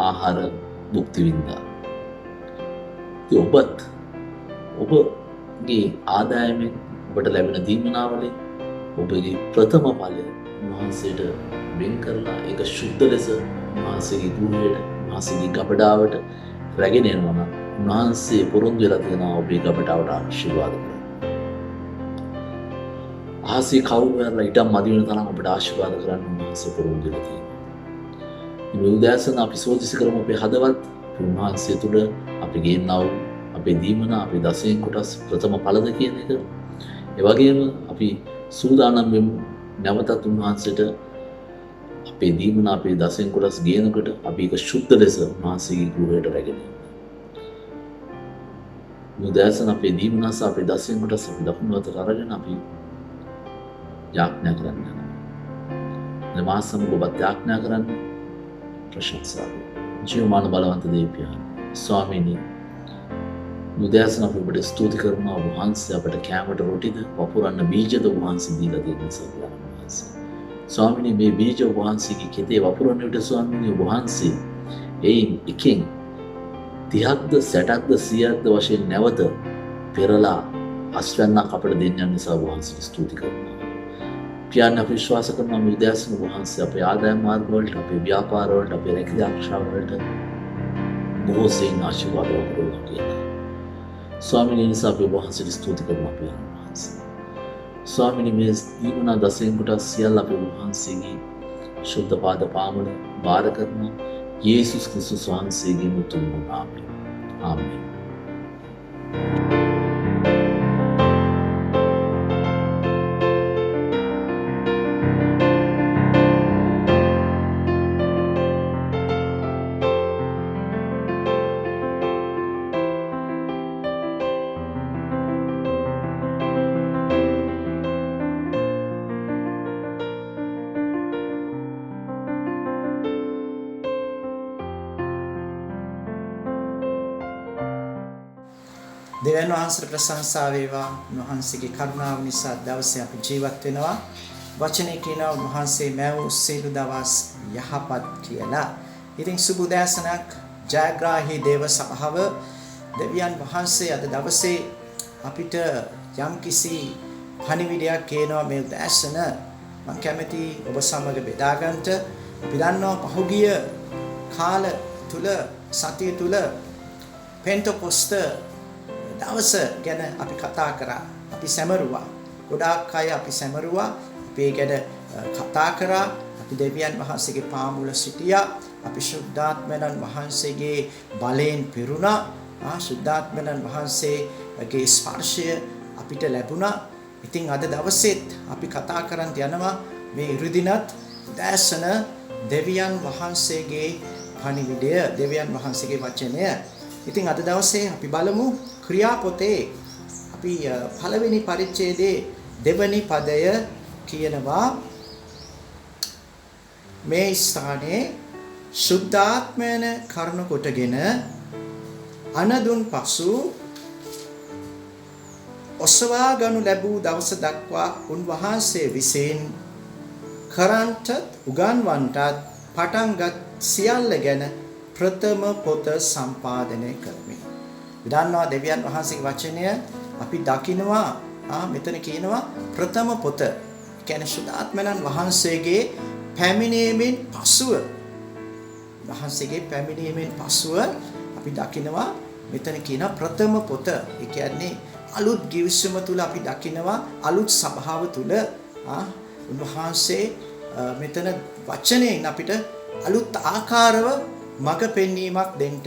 ආහාර භුක්ති විඳා. ඔබත් ඔබගේ ආදායමෙන් ඔබට ලැබෙන දීමනාවලින් ඔබගේ ප්‍රථම ඵලය උන්වහන්සේට වෙන් කරලා ඒක ශුද්ධ ලෙස උන්වහන්සේගේ ගුණයට උන්වහන්සේගේ ගබඩාවට රැගෙන යනවා නම් උන්වහන්සේ පොරොන්දු වෙලා තියෙනවා ඔබේ ගබඩාවට ආශිර්වාද කරන්න. ආසේ කවුරු වෙරලා ඊටම මදි වෙන තරම් ඔබට ආශිර්වාද කරන්න උන්වහන්සේ පොරොන්දු වෙලා තියෙනවා. මේ උදෑසන අපි සෝදිසි කරමු අපේ හදවත් උන්වහන්සේ තුළ අපි ගේනා වූ අපේ දීමන අපේ දසයෙන් කොටස් ප්‍රථම ඵලද කියන එක. ඒ වගේම අපි සූදානම් වෙමු නැවතත් උන්වහන්සේට අපේ දීමන අපේ දසෙන් කොටස් ගේනකොට අපි ඒක ශුද්ධ ලෙස උන්වහන්සේගේ ගෘහයට රැගෙන එන්න. උදෑසන අපේ දීමනස අපේ දසෙන් කොටස් අපි දකුණු අතට අරගෙන අපි යාඥා කරන්න යනවා. මා සමග ඔබත් යාඥා කරන්න ප්‍රශංසා ජීවමාන බලවන්ත දේවයන් ස්වාමීනි උදෑසන අපි ඔබට ස්තුති කරනවා වහන්සේ අපට කැමරට රොටිද වපුරන්න බීජද වහන්සේ දීලා දෙන නිසා ස්වාමීනි මේ බීජ වහන්සේගේ කෙතේ වපුරන විට ස්වාමීනි වහන්සේ එයින් එකෙන් 30ක්ද 60ක්ද 100ක්ද වශයෙන් නැවත පෙරලා අස්වැන්නක් අපට දෙන්න නිසා වහන්සේට ස්තුති කරනවා. පියාණන් අපි විශ්වාස කරනවා මේ උදෑසන වහන්සේ අපේ ආදායම් මාර්ග වලට අපේ ව්‍යාපාර වලට අපේ රැකියා ආරක්ෂාව වලට බොහෝ සෙයින් ආශිර්වාද කරනවා කියලා. ස්වාමීනි නිසා අපි වහන්සේට ස්තුති කරනවා පියාණන් වහන්සේ. ස්වාමීනි මේ දීමනා දසෙන් කොටස් සියල්ල අපි වහන්සේගේ ශුද්ධ පාද පාමුල බාර කරනවා යේසුස් ක්‍රිස්තුස් වහන්සේගේ උතුම් නාමයෙන්. ආමේන්. දෙවියන් වහන්සේට ප්‍රශංසා වේවා. උන්වහන්සේගේ කරුණාව නිසා දවසේ අපි ජීවත් වෙනවා. වචනේ කියනවා උන්වහන්සේ මෑව සියලු දවස් යහපත් කියලා. ඉතින් සුබ උදෑසනක් ජයග්‍රාහී දේව සභාව දෙවියන් වහන්සේ අද දවසේ අපිට යම්කිසි පණිවිඩයක් කියනවා මේ උදෑසන. මම කැමති ඔබ සමග බෙදා ගන්නට. අපි දන්නවා පහුගිය කාල තුල සතිය තුල පෙන්තකොස්ත දවස ගැන අපි කතා කරා. අපි සැමරුවා. ගොඩාක් අය අපි සැමරුවා. අපි ඒ ගැන කතා කරා. අපි දෙවියන් වහන්සේගේ පාමුල සිටියා. අපි ශුද්ධාත්මයන් වහන්සේගේ බලයෙන් පිරුණා. ශුද්ධාත්මයන් වහන්සේගේ ස්පර්ශය අපිට ලැබුණා. ඉතින් අද දවසෙත් අපි කතා කරන් යනවා මේ ඉරිදිනත් දැසන දෙවියන් වහන්සේගේ පණිවිඩය, දෙවියන් වහන්සේගේ වචනය. ඉතින් අද දවසේ අපි බලමු ක්‍රියාපොතේ අපි පළවෙනි පරිච්ඡේදයේ දෙවැනි පදය කියනවා මේ ස්ථානයේ ශුද්ධාත්මයන කරුණ කොටගෙන අනදුන් පසු ඔසවා ගනු ලැබූ දවස දක්වා උන්වහන්සේ විසින් කරන්ට උගන්වන්ටත් පටන්ගත් සියල්ල ගැන ප්‍රථම පොත සම්පාදනය කරමි. විදන්නවා දෙවියන් වහන්සේගේ වචනය අපි දකිනවා මෙතන කියනවා ප්‍රථම පොත. කියන්නේ ශුද්ධාත්මයන් වහන්සේගේ පැමිණීමෙන් පසුව අපි දකිනවා මෙතන කියන ප්‍රථම පොත. ඒ කියන්නේ අලුත් ගිවිසුම තුල අපි දකිනවා අලුත් සභාව තුල උන්වහන්සේ මෙතන වචනයෙන් අපිට අලුත් ආකාරව මඟ පෙන්වීමක් දෙන්න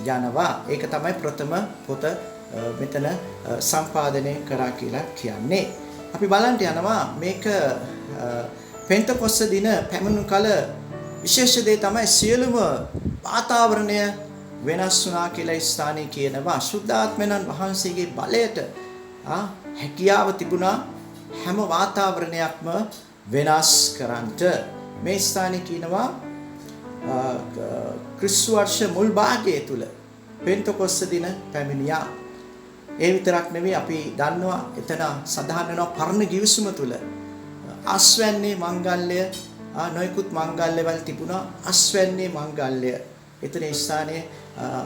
යනවා. ඒක තමයි ප්‍රථම පොත මෙතන සම්පාදනය කරා කියලා කියන්නේ. අපි බලන්න යනවා මේක පෙන්තකොස්ත දින පැමිණුණු කල විශේෂ දේ තමයි සියලුම වාතාවරණය වෙනස් වුණා කියලා ස්ථානයේ කියනවා. ශුද්ධාත්මයන් වහන්සේගේ බලයට හැකියාව තිබුණා හැම වාතාවරණයක්ම වෙනස් කරන්නට. මේ ස්ථානයේ කියනවා ක්‍රිස්තු වර්ෂ මුල් භාගයේ තුල පෙන්තකොස්ත දින පැමිණියා. ඒ විතරක් නෙවෙයි අපි දන්නවා එතන සඳහන් වෙනවා පරණ ගිවිසුම තුල අස්වැන්නේ මංගල්‍ය නොයෙකුත් මංගල්‍යවල තිබුණා. අස්වැන්නේ මංගල්‍ය එතන ස්ථානයේ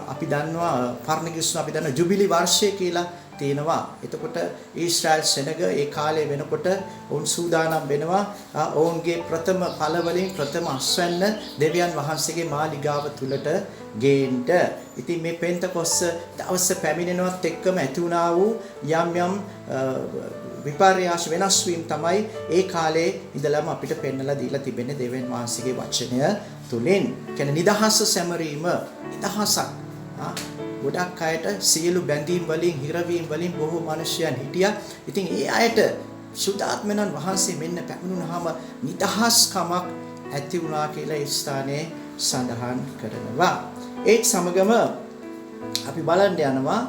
අපි දන්නවා පරණ ගිවිසුම අපි දන්නවා ජුබිලි වර්ෂය කියලා තියෙනවා. එතකොට ඊශ්‍රායල් සෙනග ඒ කාලේ වෙනකොට ඔවුන් සූදානම් වෙනවා ඔවුන්ගේ ප්‍රථම ඵල වලින් ප්‍රථම අස්වැන්න දෙවියන් වහන්සේගේ මාලිගාව තුලට ගේන්න. ඉතින් මේ පෙන්තකොස්ස දවස පැමිණෙනවත් එක්කම ඇති වුණා වූ යම් විපර්යාස වෙනස් වීම තමයි ඒ කාලේ ඉඳලම අපිට පෙන්වලා දීලා තිබෙන්නේ දෙවියන් වහන්සේගේ වචනය තුලින්. කියන්නේ නිදහස සැමරීම නිදහසක්. ගොඩක් අයට සියලු බැඳීම් වලින් හිරවීම් වලින් බොහෝ මිනිසයන් හිටියා. ඉතින් ඒ අයට ශුද්ධාත්මයන් වහන්සේ මෙන්න පැමිණුනහම නිදහස්කමක් ඇති වුණා කියලා ඒ ස්ථානයේ සඳහන් කරනවා. ඒත් සමගම අපි බලන්න යනවා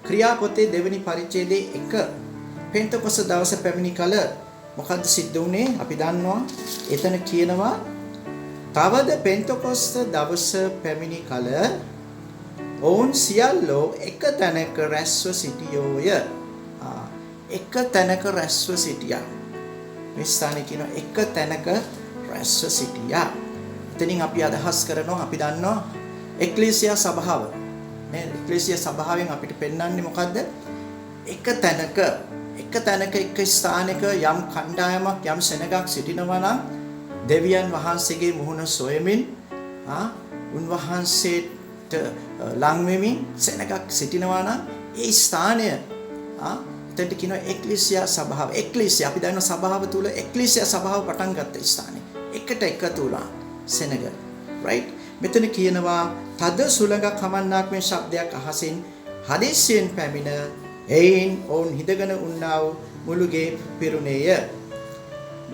ක්‍රියාපොතේ දෙවෙනි පරිච්ඡේදයේ 1 පෙන්තකොස්ත දවස පැමිණි කල මොකද්ද සිද්ධ වුනේ? අපි දන්නවා එතන කියනවා තවද පෙන්තකොස්ත දවස පැමිණි කල ඔවුන් සියල්ලෝ එක තැනක රැස්ව සිටියෝය. එක තැනක රැස්ව සිටියා. මේ ස්ථානයේ කියන එක තැනක රැස්ව සිටියා. එතනින් අපි අදහස් කරනවා අපි දන්නවා එක්ලීසියා සභාව. මේ එක්ලීසියා සභාවෙන් අපිට පෙන්වන්නේ මොකද්ද? එක තැනක එක ස්ථානයක යම් කණ්ඩායමක් යම් සෙනගක් සිටිනවා නම් දෙවියන් වහන්සේගේ මුහුණ සොයමින් උන්වහන්සේට ලං වෙමින් සෙනගක් සිටිනවා නම් ඒ ස්ථානය එතනට කියනවා එක්ලීසියා සභාව. එක්ලීසියා අපි දන්නවා සභාව තුල එක්ලීසියා සභාව පටන් ගත්ත ස්ථානය. එකට එකතු වුණා සෙනග. right? මෙතන කියනවා තද සුළඟක් හමන්නාක් මේ ශබ්දයක් අහසින් හදිස්සියෙන් පැමිණ එයින් ඔවුන් හිදගෙන උන්නා වූ මුළුගේ පිරුණේය.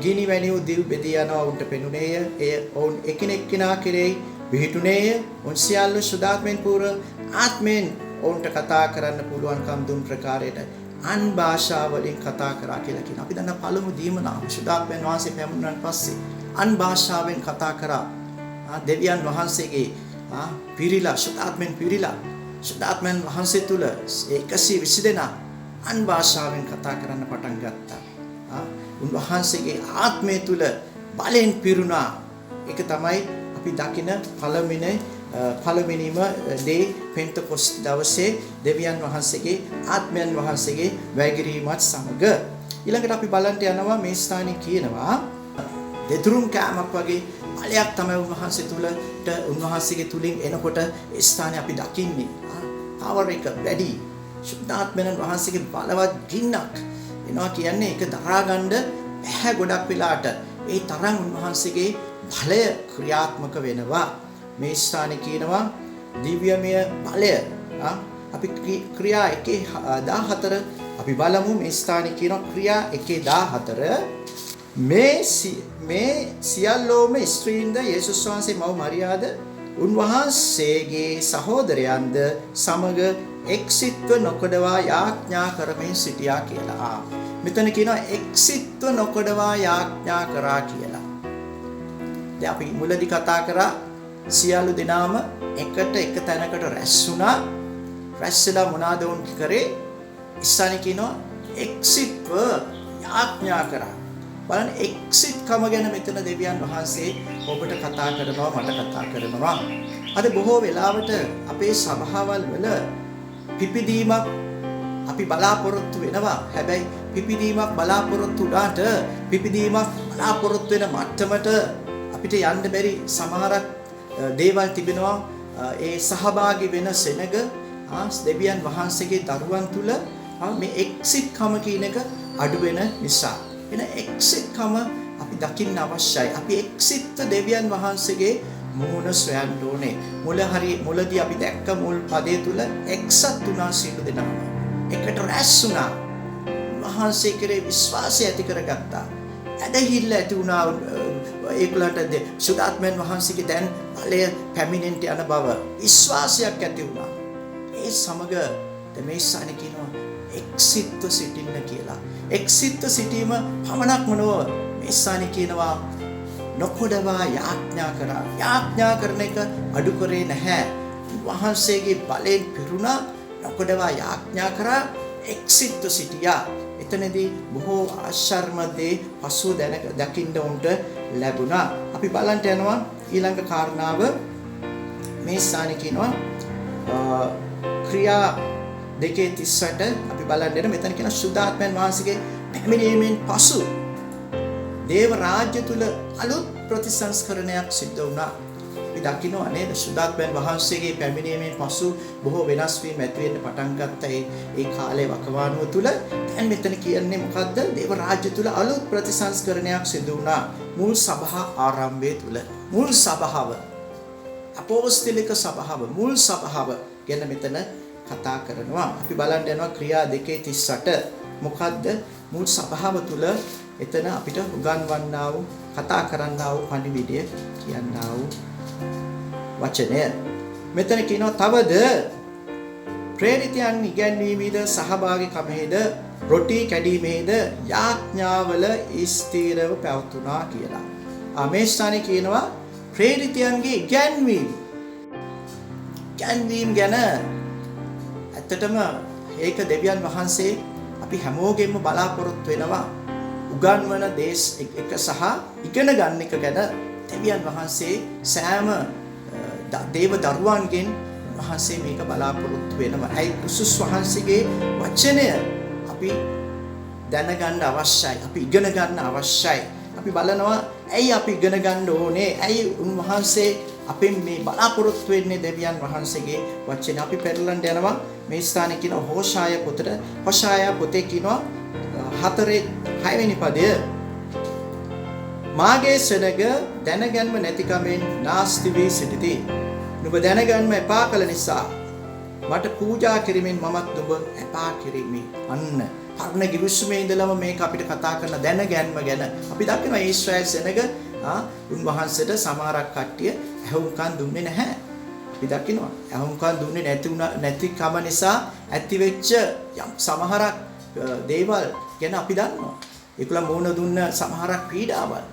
ගිනි වැනි වූ දිව් බෙදී යනවා උන්ට පෙනුනේය. එය ඔවුන් එකිනෙක කෙනා කෙරෙහි විහිටුනේය. උන් සියල්ල සුදාත්මෙන් පූර්ව ආත්මෙන් ඔවුන්ට කතා කරන්න පුළුවන්කම් දුන් ප්‍රකාරයට අන් භාෂා වලින් කතා කරා කියලා කියනවා. අපි දන්න පළමු දීමනාව සුදාත්මෙන් වහන්සේ පැමුණාන් පස්සේ අන් භාෂාවෙන් කතා කරා. දෙවියන් වහන්සේගේ පිරිලා සුදාත්මෙන් පිරිලා සුදාත්මෙන් වහන්සේ තුල 120 දෙනා අන් භාෂාවෙන් කතා කරන්න පටන් ගත්තා. උන්වහන්සේගේ ආත්මය තුල බලෙන් පිරුණා. ඒක තමයි අපි දකින පළවෙනිම දේ පෙන්තකොස්ත දවසේ දෙවියන් වහන්සේගේ ආත්මයන් වහන්සේගේ වැගිරීමත් සමග ඊළඟට අපි බලන්න යනවා මේ ස්ථානයේ කියනවා දෙතුරුම් කෑමක් වගේ බලයක් තමයි උන්වහන්සේ තුලට උන්වහන්සේගේ තුලින් එනකොට ඒ ස්ථානයේ අපි දකින්නේ. power එක වැඩි සුද්ධාත්මයන් වහන්සේගේ බලවත් ගින්නක් එනවා කියන්නේ ඒක දරා ගන්න බැහැ ගොඩක් වෙලාට. ඒ තරම් උන්වහන්සේගේ බලය ක්‍රියාත්මක වෙනවා. මේ ස්ථානයේ කියනවා දිව්‍යමය බලය. අපි ක්‍රියා 1:14 අපි බලමු මේ ස්ථානයේ කියනවා ක්‍රියා 1:14 මේ සියල්ලෝම ස්ත්‍රීන්ද යේසුස් වහන්සේ මව මරියාද උන්වහන්සේගේ සහෝදරයන්ද සමග එක්සිත්ව නොකඩවා යාඥා කරමින් සිටියා කියලා. මෙතන කියනවා එක්සිත්ව නොකඩවා යාඥා කරා කියලා. දැන් අපි මුලදී කතා කරා සියලු දෙනාම එකට එක තැනකට රැස් වුණා. රැස් වෙලා මොනවාද වුන් කරේ? ඉස්සානේ කියනවා එක්සිත්ව යාඥා කරා. බලන්න එක්සිට් කම ගැන මෙතන දෙවියන් වහන්සේ ඔබට කතා කරනවා මට කතා කරනවා. අද බොහෝ වෙලාවට අපේ සභාවල් වල පිපිදීමක් අපි බලාපොරොත්තු වෙනවා. හැබැයි පිපිදීමක් බලාපොරොත්තු වුණාට පිපිදීමක් බලාපොරොත්තු වෙන මට්ටමට අපිට යන්න බැරි සමහරක් දේවල් තිබෙනවා. ඒ සහභාගී වෙන සෙනග දෙවියන් වහන්සේගේ දරුවන් තුල මේ එක්සිට් කම කියන එක අඩු වෙන නිසා එන එක්සිට් කම අපි දකින්න අවශ්‍යයි. අපි එක්සිට් දෙවියන් වහන්සේගේ මුහුණ සොයන්න ඕනේ. මුලදී අපි දැක්ක මුල් පදයේ තුල එක්සත් වුණා සියලු දෙනාම. එකට රැස් වුණා. වහන්සේ කෙරේ විශ්වාසය ඇති කරගත්තා. ඇදහිල්ල ඇති වුණා ඒගොල්ලන්ට සුදාත්මයන් වහන්සේගේ දැන් ඵලය පැමිණෙන්න යන බව විශ්වාසයක් ඇති වුණා. ඒ සමග මේ ස්ථානේ කියනවා එක්සිත්ව සිටින්න කියලා. එක්සිත්ව සිටීම පමණක්ම නොව මේ ස්ථානේ කියනවා නොකොඩවා යාඥා කරා. යාඥා කරන එක අඩු කරේ නැහැ. වහන්සේගේ බලයෙන් පිරුණා නොකොඩවා යාඥා කරා එක්සිත්ව සිටියා. එතනදී බොහෝ ආශ්චර්යමත් පසුව දකින්න උන්ට ලැබුණා. අපි බලන්න යනවා ඊළඟ කාරණාව මේ ස්ථානේ කියනවා ක්‍රියා 2:38 අපි බලන්න මෙතන කියන සුද්ධාත්මයන් වහන්සේගේ පැමිණීමෙන් පසු දේව රාජ්‍ය තුල අලුත් ප්‍රතිසංස්කරණයක් සිද්ධ වුණා. අපි දකිනවා නේද සුද්ධාත්මයන් වහන්සේගේ පැමිණීමෙන් පසු බොහෝ වෙනස් වීම ඇති වෙන්න පටන් ගත්තා. ඒ කාලේ වකවානුව තුල දැන් මෙතන කියන්නේ මොකද්ද? දේව රාජ්‍ය තුල අලුත් ප්‍රතිසංස්කරණයක් සිදු වුණා. මුල් සභා ආරම්භය තුල මුල් සභාව අපෝස්තලික සභාව මුල් සභාව ගැන මෙතන කතා කරනවා. අපි බලන්න යනවා ක්‍රියා 2:38 මොකද්ද මුල් සභාව තුල එතන අපිට උගන්වන්නා වූ කතා කරන්නා වූ පණිවිඩය කියන්නා වූ වචනය. මෙතන කියනවා තවද ප්‍රේරිතයන් ඉගැන්වීමේද සහභාගීකමේද රොටි කැඩීමේද යාඥාවල ස්ථීරව පැවතුණා කියලා. මේ ස්ථානයේ කියනවා ප්‍රේරිතයන්ගේ ඉගැන්වීම ගැන ඇත්තටම ඒක දෙවියන් වහන්සේ අපි හැමෝගෙම බලාපොරොත්තු වෙනවා. උගන්වන දේශ එක සහ ඉගෙන ගන්න එක ගැන දෙවියන් වහන්සේ සෑම දේව දරුවන්ගෙන් වහන්සේ මේක බලාපොරොත්තු වෙනවා. ඒ ක්‍රිස්තුස් වහන්සේගේ වචනය අපි දැනගන්න අවශ්‍යයි. අපි ඉගෙන ගන්න අවශ්‍යයි. අපි බලනවා ඇයි අපි ඉගෙන ගන්න ඕනේ? ඇයි උන්වහන්සේ අපෙන් මේ බලාපොරොත්තු වෙන්නේ දෙවියන් වහන්සේගේ වචන? අපි පෙරලන්න යනවා මේ ස්ථානයේ කියන හෝෂාය පොතේ කියනවා 4:6 වෙනි පදය. මාගේ සෙනග දැනගන්ම නැතිකමෙන් නාස්ති වී සිටිති. නුඹ දැනගන්ම එපා කළ නිසා මට පූජා කිරීමෙන් මමත් නුඹ එපා කිරීමි. අන්න පරණ ගිවිසුමේ ඉඳලම මේක අපිට කතා කරන දැනගන්ම ගැන අපි දකිනවා ඊශ්‍රායල් සෙනග උන්වහන්සේට සමහරක් කට්ටිය ඇහුම්කන් දුන්නේ නැහැ. අපි දකිනවා ඇහුම්කන් දුන්නේ නැතිකම නිසා ඇතිවෙච්ච යම් සමහරක් දේවල් ගැන අපි දන්නවා. ඒකලා මොන දුන්න සමහරක් පීඩාවල්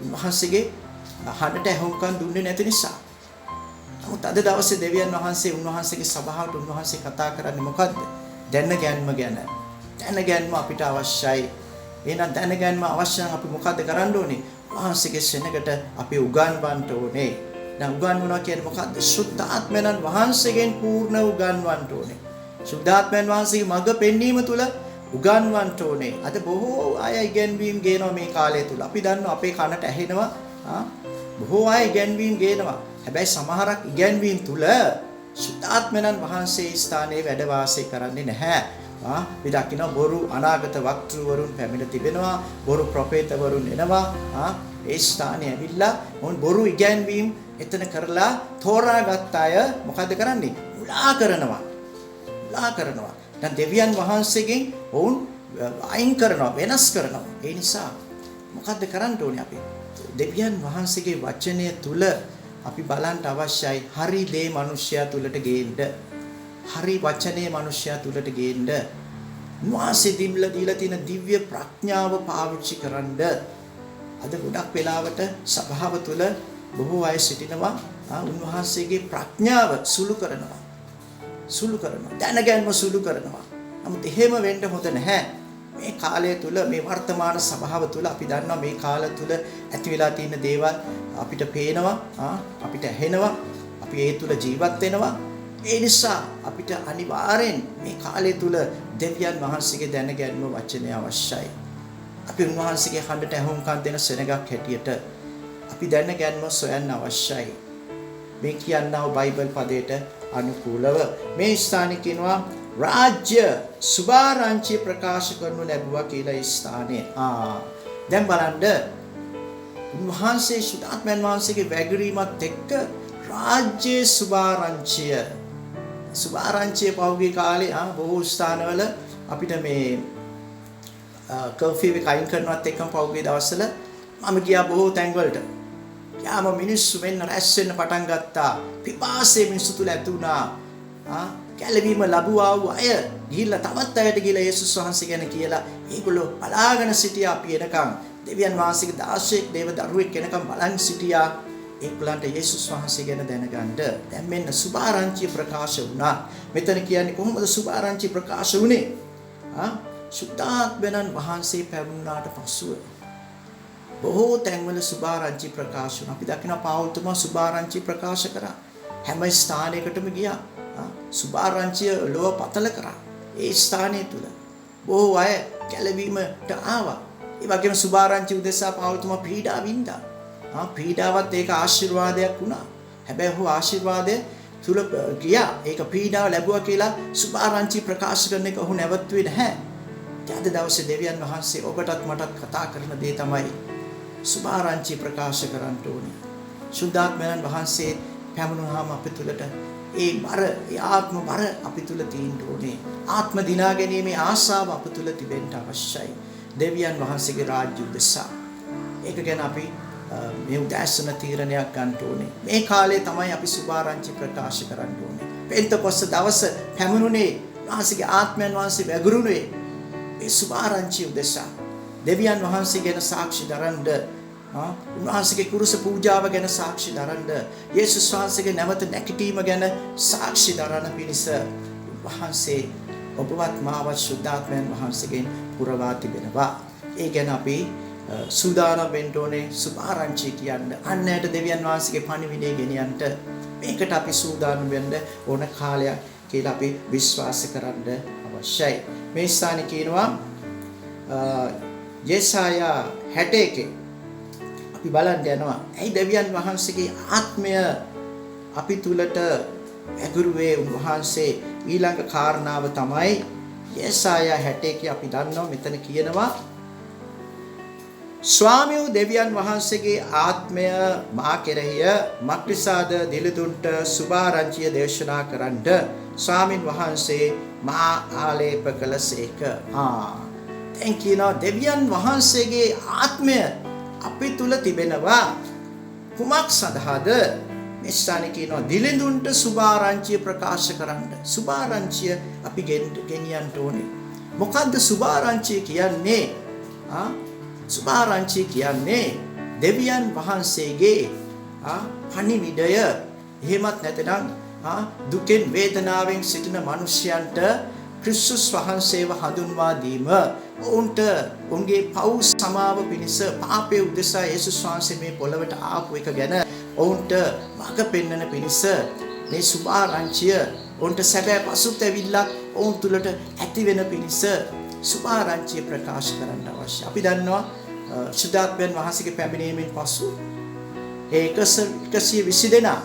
උන්වහන්සේගේ හඬට ඇහුම්කන් දුන්නේ නැති නිසා. නමුත් අද දවසේ දෙවියන් වහන්සේ උන්වහන්සේගේ සභාවට උන්වහන්සේ කතා කරන්නේ මොකද්ද? දැනගැන්ම ගැන. දැනගැන්ම අපිට අවශ්‍යයි. එහෙනම් දැනගැන්ම අවශ්‍ය නම් අපි මොකද්ද කරන්න ඕනේ? වහන්සේගේ සෙනගට අපි උගන්වන්න ඕනේ. දැන් උගන්වනවා කියන්නේ මොකද්ද? සුද්ධාත්මයන් වහන්සේගෙන් පූර්ණ උගන්වන්න ඕනේ. සුද්ධාත්මයන් වහන්සේගේ මඟ පෙන්වීම තුළ උගන්වන්න ඕනේ. අද බොහෝ අය ඉගැන්වීම් ගේනවා මේ කාලය තුල. අපි දන්නවා අපේ කනට ඇහෙනවා බොහෝ අය ඉගැන්වීම් ගේනවා. හැබැයි සමහරක් ඉගැන්වීම් තුල සුද්ධාත්මයන් වහන්සේ ස්ථානයේ වැඩ වාසය කරන්නේ නැහැ. අපි දකිනවා බොරු අනාගත වක්තෘවරුන් පැමිණ තිබෙනවා. බොරු ප්‍රොෆෙටවරුන් එනවා. ඒ ස්ථානයේ ඇවිල්ලා මොන් බොරු ඉගැන්වීම් එතන කරලා තෝරාගත් අය මොකද කරන්නේ? මුලා කරනවා. දැන් දෙවියන් වහන්සේගෙන් වුන් අයින් කරනවා, වෙනස් කරනවා. ඒ නිසා මොකද්ද කරන්න ඕනේ අපි? දෙවියන් වහන්සේගේ වචනය තුල අපි බලන්න අවශ්‍යයි හරි දේ මිනිසයා තුලට ගේන්න. හරි වචනේ මිනිසයා තුලට ගේන්න. වාසේ දීලා තියෙන දිව්‍ය ප්‍රඥාව පාවිච්චි කරන්න. අද ගොඩක් වෙලාවට සභාව තුල බොහෝ අය සිටිනවා උන්වහන්සේගේ ප්‍රඥාව සුළු කරනවා. දැනගැන්ම සුළු කරනවා. නමුත් එහෙම වෙන්න හොඳ නැහැ. මේ කාලය තුල මේ වර්තමාන සභාව තුල අපි දන්නවා මේ කාලය තුල ඇති වෙලා තියෙන දේවල් අපිට පේනවා, අපිට ඇහෙනවා, අපි ඒ තුල ජීවත් වෙනවා. ඒ නිසා අපිට අනිවාර්යෙන් මේ කාලය තුල දෙවියන් වහන්සේගේ දැනගැන්ම වචනය අවශ්‍යයි. අපි උන්වහන්සේගේ හඬට ඇහුම්කන් දෙන සෙනගක් හැටියට අපි දැනගැන්ම සොයන්න අවශ්‍යයි. මේ කියනවා බයිබල් පදයට අනුකූලව මේ ස්ථානයේ කියනවා රාජ්‍ය සුභාරංචිය ප්‍රකාශ කරනු ලැබුවා කියලා ස්ථානයේ. දැන් බලන්න උන්වහන්සේ සුද්ධාත්මයන් වහන්සේගේ වැගිරීමත් එක්ක රාජ්‍ය සුභාරංචිය පහුගිය කාලේ බොහෝ ස්ථානවල අපිට මේ කර්ෆිව් එක අයින් කරනවත් එක්කම පහුගිය දවස්වල මම ගියා බොහෝ තැන්වලට. යාම මිනිස්සු වෙන්න රැස් වෙන්න පටන් ගත්තා. පිපාසයේ මිනිස්සු තුල ඇති වුණා. කැලවීම ලැබුවා වූ අය ගිහිල්ලා තවත් අයට ගිහිල්ලා යේසුස් වහන්සේ ගැන කියලා ඒගොල්ලෝ බලාගෙන සිටියා. අපි එනකම් දෙවියන් වහන්සේගේ දාසයෙක් දේව දරුවෙක් එනකම් බලන් සිටියා. ඒගොල්ලන්ට යේසුස් වහන්සේ ගැන දැනගන්න. දැන් මෙන්න සුභාරංචිය ප්‍රකාශ වුණා. මෙතන කියන්නේ කොහොමද සුභාරංචිය ප්‍රකාශ වුණේ? සුද්ධාත්මයන් වහන්සේ පැමුණාට පසුව බොහෝ තැන්වල සුභාරංචි ප්‍රකාශ වුණා. අපි දකිනවා පාවුල්තුමා සුභාරංචි ප්‍රකාශ කරා. හැම ස්ථානයකටම ගියා. සුභාරංචිය ලොව පතල කරා. ඒ ස්ථානය තුල බොහෝ අය කැලවීමට ආවා. ඒ වගේම සුභාරංචි උදෙසා පාවුල්තුමා පීඩා වින්දා. පීඩාවත් ඒක ආශිර්වාදයක් වුණා. හැබැයි ඔහු ආශිර්වාදය තුල ගියා. ඒක පීඩාව ලැබුවා කියලා සුභාරංචි ප්‍රකාශ කරන එක ඔහු නැවතුනේ නැහැ. අද දවසේ දෙවියන් වහන්සේ ඔබටත් මටත් කතා කරන දේ තමයි සුභාරංචි ප්‍රකාශ කරන්න ඕනේ. සුද්ධාත්මයන් වහන්සේ පැමුණුවාම අපේ තුලට ඒ ආත්ම බර අපි තුල තියෙන්න ඕනේ. ආත්ම දිනා ගැනීමේ ආශාව අප තුල තිබෙන්න අවශ්‍යයි. දෙවියන් වහන්සේගේ රාජ්‍ය උදෙසා. ඒක ගැන අපි මේ උදෑසන තීරණයක් ගන්න ඕනේ. මේ කාලේ තමයි අපි සුභාරංචි ප්‍රකාශ කරන්න ඕනේ. පෙන්තකොස්ත දවස පැමුණුනේ වහන්සේගේ ආත්මයන් වහන්සේ වැගුරුනේ මේ සුභාරංචි උදෙසා. දෙවියන් වහන්සේ ගැන සාක්ෂි දරන්න, උන්වහන්සේගේ කුරුස පූජාව ගැන සාක්ෂි දරන්න, යේසුස් වහන්සේගේ නැවත නැගිටීම ගැන සාක්ෂි දරන පිණිස වහන්සේ ඔබවත් මාවත් ශුද්ධාත්මයන් වහන්සේගෙන් පුරවා තිබෙනවා. ඒ ගැන අපි සූදානම් වෙන්න ඕනේ. සුභාරංචි කියන්න අන්නයට දෙවියන් වහන්සේගේ පණිවිඩය ගෙනියන්න මේකට අපි සූදානම් වෙන්න ඕන කාලයක් කියලා අපි විශ්වාස කරන්න අවශ්‍යයි. මේ ස්ථානේ කියනවා යෙසායා 61 අපි බලන්න යනවා. ඇයි දෙවියන් වහන්සේගේ ආත්මය අපි තුලට ඇගුරුවේ උන්වහන්සේ ඊළඟ කාරණාව තමයි යෙසායා 61 අපි දන්නවා මෙතන කියනවා ස්වාමී වූ දෙවියන් වහන්සේගේ ආත්මය මා කෙරෙහිය මක්නිසාද දිලිඳුන්ට සුභාරංචිය දේශනා කරන්නට ස්වාමින් වහන්සේ මා ආලේප කළසේක. දැන් කියනවා දෙවියන් වහන්සේගේ ආත්මය අපි තුල තිබෙනවා. කුමක් සඳහාද? මේ ස්ථානේ කියනවා දිලිඳුන්ට සුභාරංචිය ප්‍රකාශ කරන්න. සුභාරංචිය අපි ගෙනියන්න ඕනේ. මොකද්ද සුභාරංචිය කියන්නේ? සුභාරංචිය කියන්නේ දෙවියන් වහන්සේගේ පණිවිඩය. එහෙමත් නැත්නම් දුකෙන් වේදනාවෙන් සිටින මිනිසයන්ට ක්‍රිස්තුස් වහන්සේව හඳුන්වා දීම, ඔවුන්ට ඔවුන්ගේ පව් සමාව පිණිස පාපේ උදෙසා යේසුස් වහන්සේ මේ පොළවට ආපු එක ගැන ඔවුන්ට මඟ පෙන්වන පිණිස මේ සුභාරංචිය ඔවුන්ට සැබෑ පසුතැවිල්ලක් ඔවුන් තුළට ඇති වෙන පිණිස සුභාරංචිය ප්‍රකාශ කරන්න අවශ්‍යයි. අපි දන්නවා ශුද්ධාත්මයන් වහන්සේගේ පැමිණීමෙන් පසු ඒ 120 දෙනා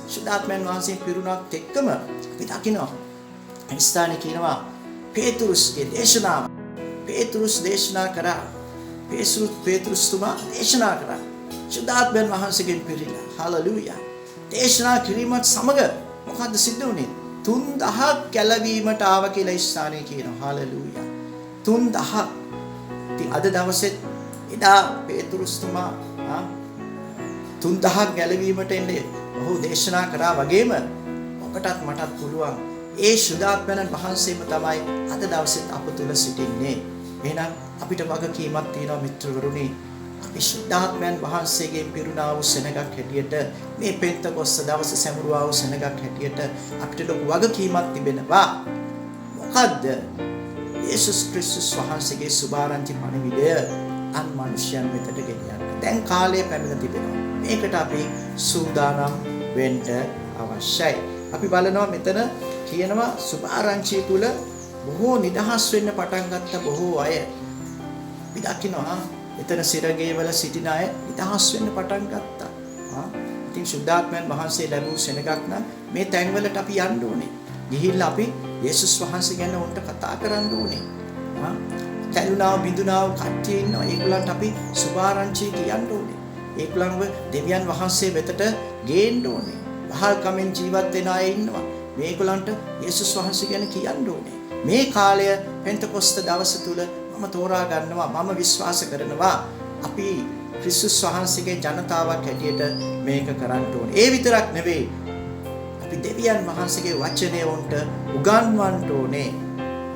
ශුද්ධාත්මයන් වහන්සේ පිරුණත් එක්කම අපි දකිනවා ස්ථානේ කියනවා පේතුරුස්ගේ දේශනාව. පේතුරුස් දේශනා කරා. පේතුරුස්තුමා දේශනා කරා. ශුද්ධාත්මයන් වහන්සේගෙන් පිරිලා. හලෙලූයා. දේශනා කිරීමත් සමග මොකද්ද සිද්ධ වුනේ? 3000ක් ගැලවීමට ආව කියලා ස්ථානේ කියනවා. හලෙලූයා. 3000ක්. ඉතින් අද දවසේ එදා පේතුරුස්තුමා 3000ක් ගැලවීමට එන්නේ ඔහු දේශනා කරා වගේම ඔබටත් මටත් පුළුවන් ඒ ශුද්ධාත්මයන් වහන්සේම තමයි අද දවසෙත් අප තුල සිටින්නේ. එහෙනම් අපිට වගකීමක් තියෙනවා මිත්‍රවරුනි. අපි ශුද්ධාත්මයන් වහන්සේගෙන් පිරුණා වූ සෙනගක් හැටියට මේ පෙන්තකොස්ත දවස සැමරුවා වූ සෙනගක් හැටියට අපිට ලොකු වගකීමක් තිබෙනවා. මොකද්ද? යේසුස් ක්‍රිස්තුස් වහන්සේගේ සුභාරංචි පණිවිඩය අන් මනුෂ්‍යයන් වෙතට ගෙනියන්න. දැන් කාලය පැමිණ තිබෙනවා. මේකට අපි සූදානම් වෙන්න අවශ්‍යයි. අපි බලනවා මෙතන කියනවා සුභාරංචිය තුල බොහෝ නිදහස් වෙන්න පටන් ගත්ත බොහෝ අය. අපි දකිනවා එතන සිරගේවල සිටින අය නිදහස් වෙන්න පටන් ගත්තා. ඉතින් ශුද්ධාත්මයන් වහන්සේ ලැබූ සෙනගක් නම් මේ තැන්වලට අපි යන්න ඕනේ. ගිහිල්ලා අපි යේසුස් වහන්සේ ගැන උන්ට කතා කරන්න ඕනේ. තැළුණාව බිඳුණාව කට්ටිය ඉන්නවා. ඒගොල්ලන්ට අපි සුභාරංචිය කියන්න ඕනේ. ඒගොල්ලන්ව දෙවියන් වහන්සේ වෙතට ගේන්න ඕනේ. පහල් කමෙන් ජීවත් වෙන අය ඉන්නවා. මේගොල්ලන්ට යේසුස් වහන්සේ ගැන කියන්න ඕනේ. මේ කාලය පෙන්තකොස්ත දවස තුල මම තෝරා ගන්නවා, මම විශ්වාස කරනවා අපි ක්‍රිස්තුස් වහන්සේගේ ජනතාවක් හැටියට මේක කරන්න ඕනේ. ඒ විතරක් නෙවෙයි අපි දෙවියන් වහන්සේගේ වචනය උන්ට උගන්වන්න ඕනේ.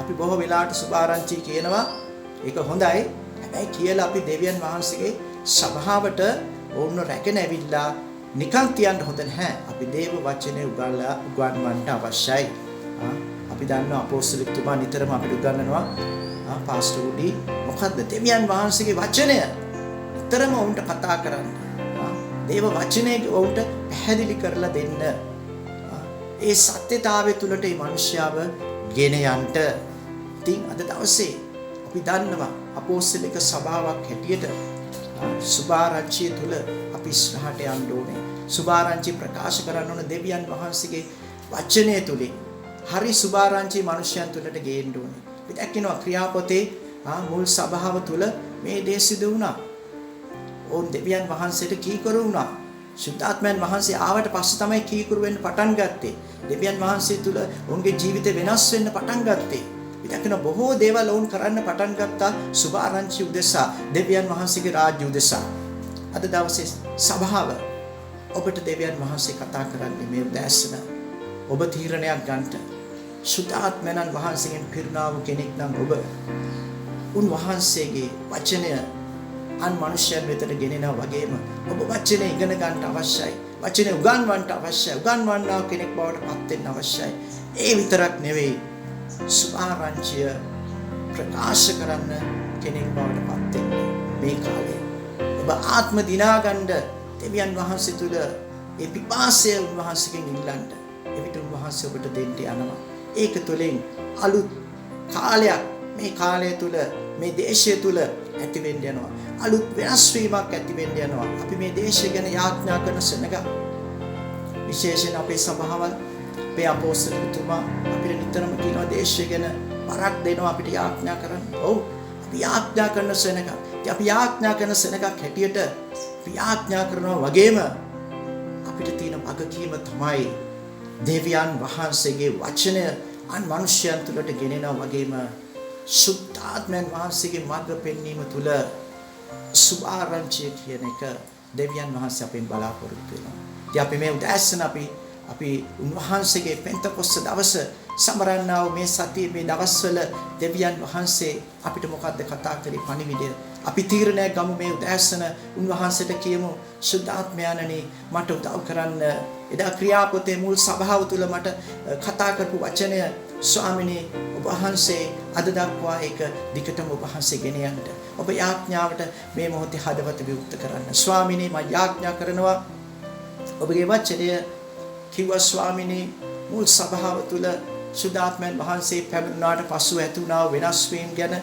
අපි බොහෝ වෙලාවට සුභාරංචි කියනවා. ඒක හොඳයි. හැබැයි කියලා අපි දෙවියන් වහන්සේගේ සභාවට වුණ රැගෙන ඇවිල්ලා නිකන් තියන්න හොඳ නැහැ. අපි දේව වචනේ උගන්වන්න අවශ්‍යයි. අපි දන්නවා අපොස්තලතුමා නිතරම අපිට උගන්වනවා පාස්ටර් උඩි මොකද්ද දෙවියන් වහන්සේගේ වචනය නිතරම වුන්ට කතා කරන්න. දේව වචනේ වුන්ට පැහැදිලි කරලා දෙන්න. ඒ සත්‍යතාවය තුලට මේ මිනිස්යාව ගෙන යන්න. ඉතින් අද දවසේ අපි දන්නවා අපොස්තලික සභාවක් හැටියට සුභාරංචිය තුල අපි ඉස්සරහට යන්න ඕනේ. සුභාරංචි ප්‍රකාශ කරන්න ඕන දෙවියන් වහන්සේගේ වචනය තුලින්. හරි සුභාරංචි මිනිසයන් තුලට ගේන්න ඕනේ. අපි දැක්කිනවා ක්‍රියාපතේ මුල් සභාව තුල මේ දේ සිදු වුණා. ඕන් දෙවියන් වහන්සේට කීකරු වුණා. ශුද්ධාත්මයන් වහන්සේ ආවට පස්සේ තමයි කීකරු වෙන්න පටන් ගත්තේ. දෙවියන් වහන්සේ තුල ඔවුන්ගේ ජීවිතේ වෙනස් වෙන්න පටන් ගත්තේ. විදකින බොහෝ දේවල් ඔවුන් කරන්න පටන් ගත්තා සුභ ආරංචි උදෙසා දෙවියන් වහන්සේගේ රාජ්‍ය උදෙසා. අද දවසේ සභාව ඔබට දෙවියන් වහන්සේ කතා කරන්නේ මේ උදෑසන ඔබ තීරණයක් ගන්නට. සුද්ධාත්මයන් වහන්සේගෙන් පිරුණා වූ කෙනෙක් නම් ඔබ උන්වහන්සේගේ වචනය අන් මනුෂ්‍යයන් වෙතට ගෙනෙනා වගේම ඔබ වචනය ඉගෙන ගන්නට අවශ්‍යයි. වචනය උගන්වන්නට අවශ්‍යයි. උගන්වන්නා කෙනෙක් බවට පත් වෙන්න අවශ්‍යයි. ඒ විතරක් නෙවෙයි සුභාරංචිය ප්‍රකාශ කරන්න කෙනෙක් බවට පත් වෙන්න මේ කාලේ. ඔබ ආත්ම දිනා ගන්න දෙවියන් වහන්සේ තුල ඒ පිපාසය උන්වහන්සේගෙන් ඉල්ලන්න. එවිට උන්වහන්සේ ඔබට දෙන්න යනවා. ඒක තුළින් අලුත් කාලයක් මේ කාලය තුල මේ දේශය තුල ඇති වෙන්න යනවා. අලුත් වෙනස් වීමක් ඇති වෙන්න යනවා. අපි මේ දේශය ගැන යාඥා කරන සෙනඟ විශේෂයෙන් අපේ සභාවල් අපේ අපොස්තලතුමා අපිට නිතරම කියනවා දේශය ගැන වරක් දෙනවා අපිට යාඥා කරන්න. ඔව් අපි යාඥා කරන සෙනඟ. අපි යාඥා කරන සෙනඟක් හැටියට අපි යාඥා කරනවා වගේම අපිට තියෙන වගකීම තමයි දෙවියන් වහන්සේගේ වචනය අන් මනුෂ්‍යයන් තුළට ගෙනෙනවා වගේම සුද්ධාත්මයන් වහන්සේගේ මාර්ග පෙන්වීම තුළ සුභාරංචිය කියන එක දෙවියන් වහන්සේ අපෙන් බලාපොරොත්තු වෙනවා. ඉතින් අපි මේ උදෑසන අපි උන්වහන්සේගේ පෙන්තකොස්ත දවස සමරන්නා වූ මේ සතියේ මේ දවස්වල දෙවියන් වහන්සේ අපිට මොකද්ද කතා කරේ පණිවිඩය. අපි තීරණයක් ගමු මේ උදෑසන උන්වහන්සේට කියමු සුද්ධාත්මයන්නි මට උදව් කරන්න. එදා ක්‍රියාපොතේ මුල් සභාව තුල මට කතා කරපු වචනය ස්වාමිනේ ඔබ වහන්සේ අද දක්වා ඒක දිගටම ඔබ වහන්සේ ගෙන යන්න. ඔබ යාඥාවට මේ මොහොතේ හදවත විවුර්ත කරන්න. ස්වාමිනේ මම යාඥා කරනවා ඔබගේ වචනය කිව්වා ස්වාමිනේ මුල් සභාව තුල සුද්ධාත්මයන් වහන්සේ පැමිණුණාට පසු ඇති වුණා වෙනස් වීම ගැන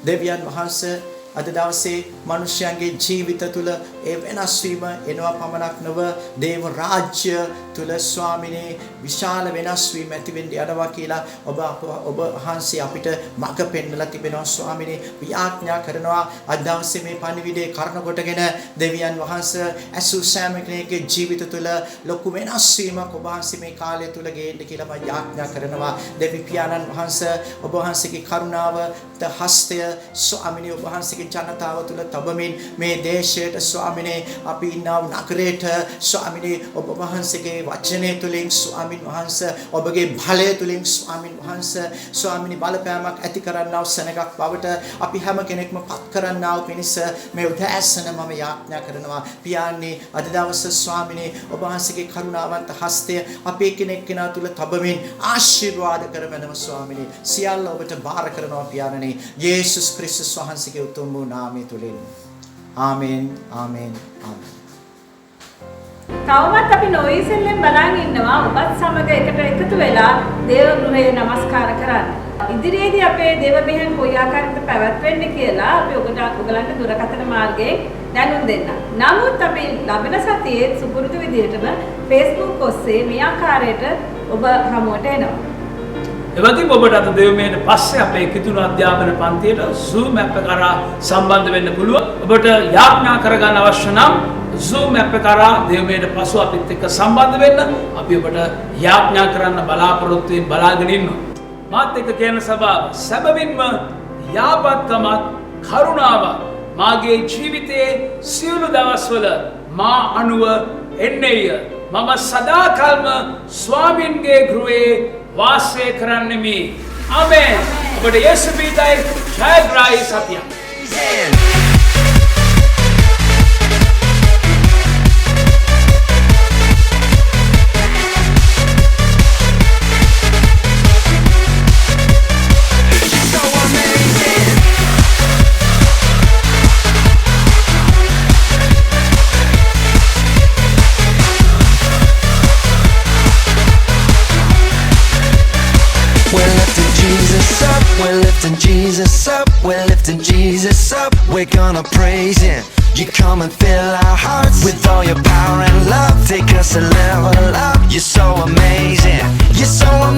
දෙවියන් වහන්සේ අද දවසේ මිනිස්යන්ගේ ජීවිත තුළ ඒ වෙනස් වීම එනවා පමණක් නොව දේව රාජ්‍ය තුළ ස්වාමිනේ විශාල වෙනස් වීම ඇති වෙන්න යනවා කියලා ඔබ වහන්සේ අපිට මඟ පෙන්වලා තිබෙනවා ස්වාමිනේ. විඥාඥා කරනවා අද දවසේ මේ පණිවිඩේ කරන කොටගෙන දෙවියන් වහන්සේ අසු සෑම කෙනෙකුගේ ජීවිත තුළ ලොකු වෙනස් වීමක් ඔබ වහන්සේ මේ කාලය තුළ ගේන්න කියලා මම යාඥා කරනවා. දෙවි පියාණන් වහන්සේ ඔබ වහන්සේගේ කරුණාව හස්තය ස්වාමිනේ ඔබ වහන්සේගේ ජනතාව තුළ තබමින් මේ දේශයට ස්වාමිනේ අපි ඉන්නා වූ නගරයට ස්වාමිනේ ඔබ වහන්සේගේ වචනය තුළින් ස්වාමින් වහන්සේ ඔබගේ බලය තුළින් ස්වාමින් වහන්සේ ස්වාමිනේ බලපෑමක් ඇති කරන්නා වූ සෙනඟක් බවට අපි හැම කෙනෙක්ම පත් කරන්නා වූ පිණිස මේ උදෑසන මම යාඥා කරනවා. පියාණනි අද දවසේ ස්වාමිනේ ඔබ වහන්සේගේ කරුණාවන්ත හස්තය අපේ කෙනෙක් තුළ තබමින් ආශිර්වාද කරවනම ස්වාමිනේ සියල්ල ඔබට බාර කරනවා පියාණනි යේසුස් ක්‍රිස්තුස් වහන්සේගේ උතුම් නාමය තුලින් ආමෙන් ආමෙන් ආමෙන්. තවමත් අපි නොයිසෙල්ලෙන් බලන් ඉන්නවා ඔබත් සමග එකට එකතු වෙලා දේව ගෘහයේ নমස්කාර කරන්න. ඉදිරියේදී අපේ දේව මෙහෙන් කොයි ආකාරයකට පැවැත්වෙන්නේ කියලා අපි ඔයගලන්ට දුරකථන මාර්ගයෙන් දැනුම් දෙන්න. නමුත් අපි ලබන සතියේ සුපුරුදු විදිහටම Facebook ඔස්සේ මේ ආකාරයට ඔබ හමුවට එනවා. එවැගේම ඔබට අද දෙවියන්ට පස්සේ අපේ කිතුණු අධ්‍යාපන පන්තියට Zoom app එක කරා සම්බන්ධ වෙන්න පුළුවන්. ඔබට යාඥා කරගන්න අවශ්‍ය නම් Zoom app එක කරා දෙවියන්ට පසු අපිත් එක්ක සම්බන්ධ වෙන්න අපි ඔබට යාඥා කරන්න බලාපොරොත්තු වෙමින් බලාගෙන ඉන්නවා. මාත් එක්ක කියන සභාව සැබවින්ම යාපත්කමත් කරුණාවත් මාගේ ජීවිතයේ සියලු දවස්වල මා අනුව එන්නේය. මම සදාකල්ම ස්වාමින්ගේ ගෘහයේ වාසය කරන්නෙමි. ආමෙන්. ඔබට යේසු පිටයි ජයග්‍රාහී සත්‍යය. We're lifting Jesus up, we're lifting Jesus up. We're gonna praise Him. You come and fill our hearts with all your power and love. Take us a level up. You're so amazing. You're so amazing.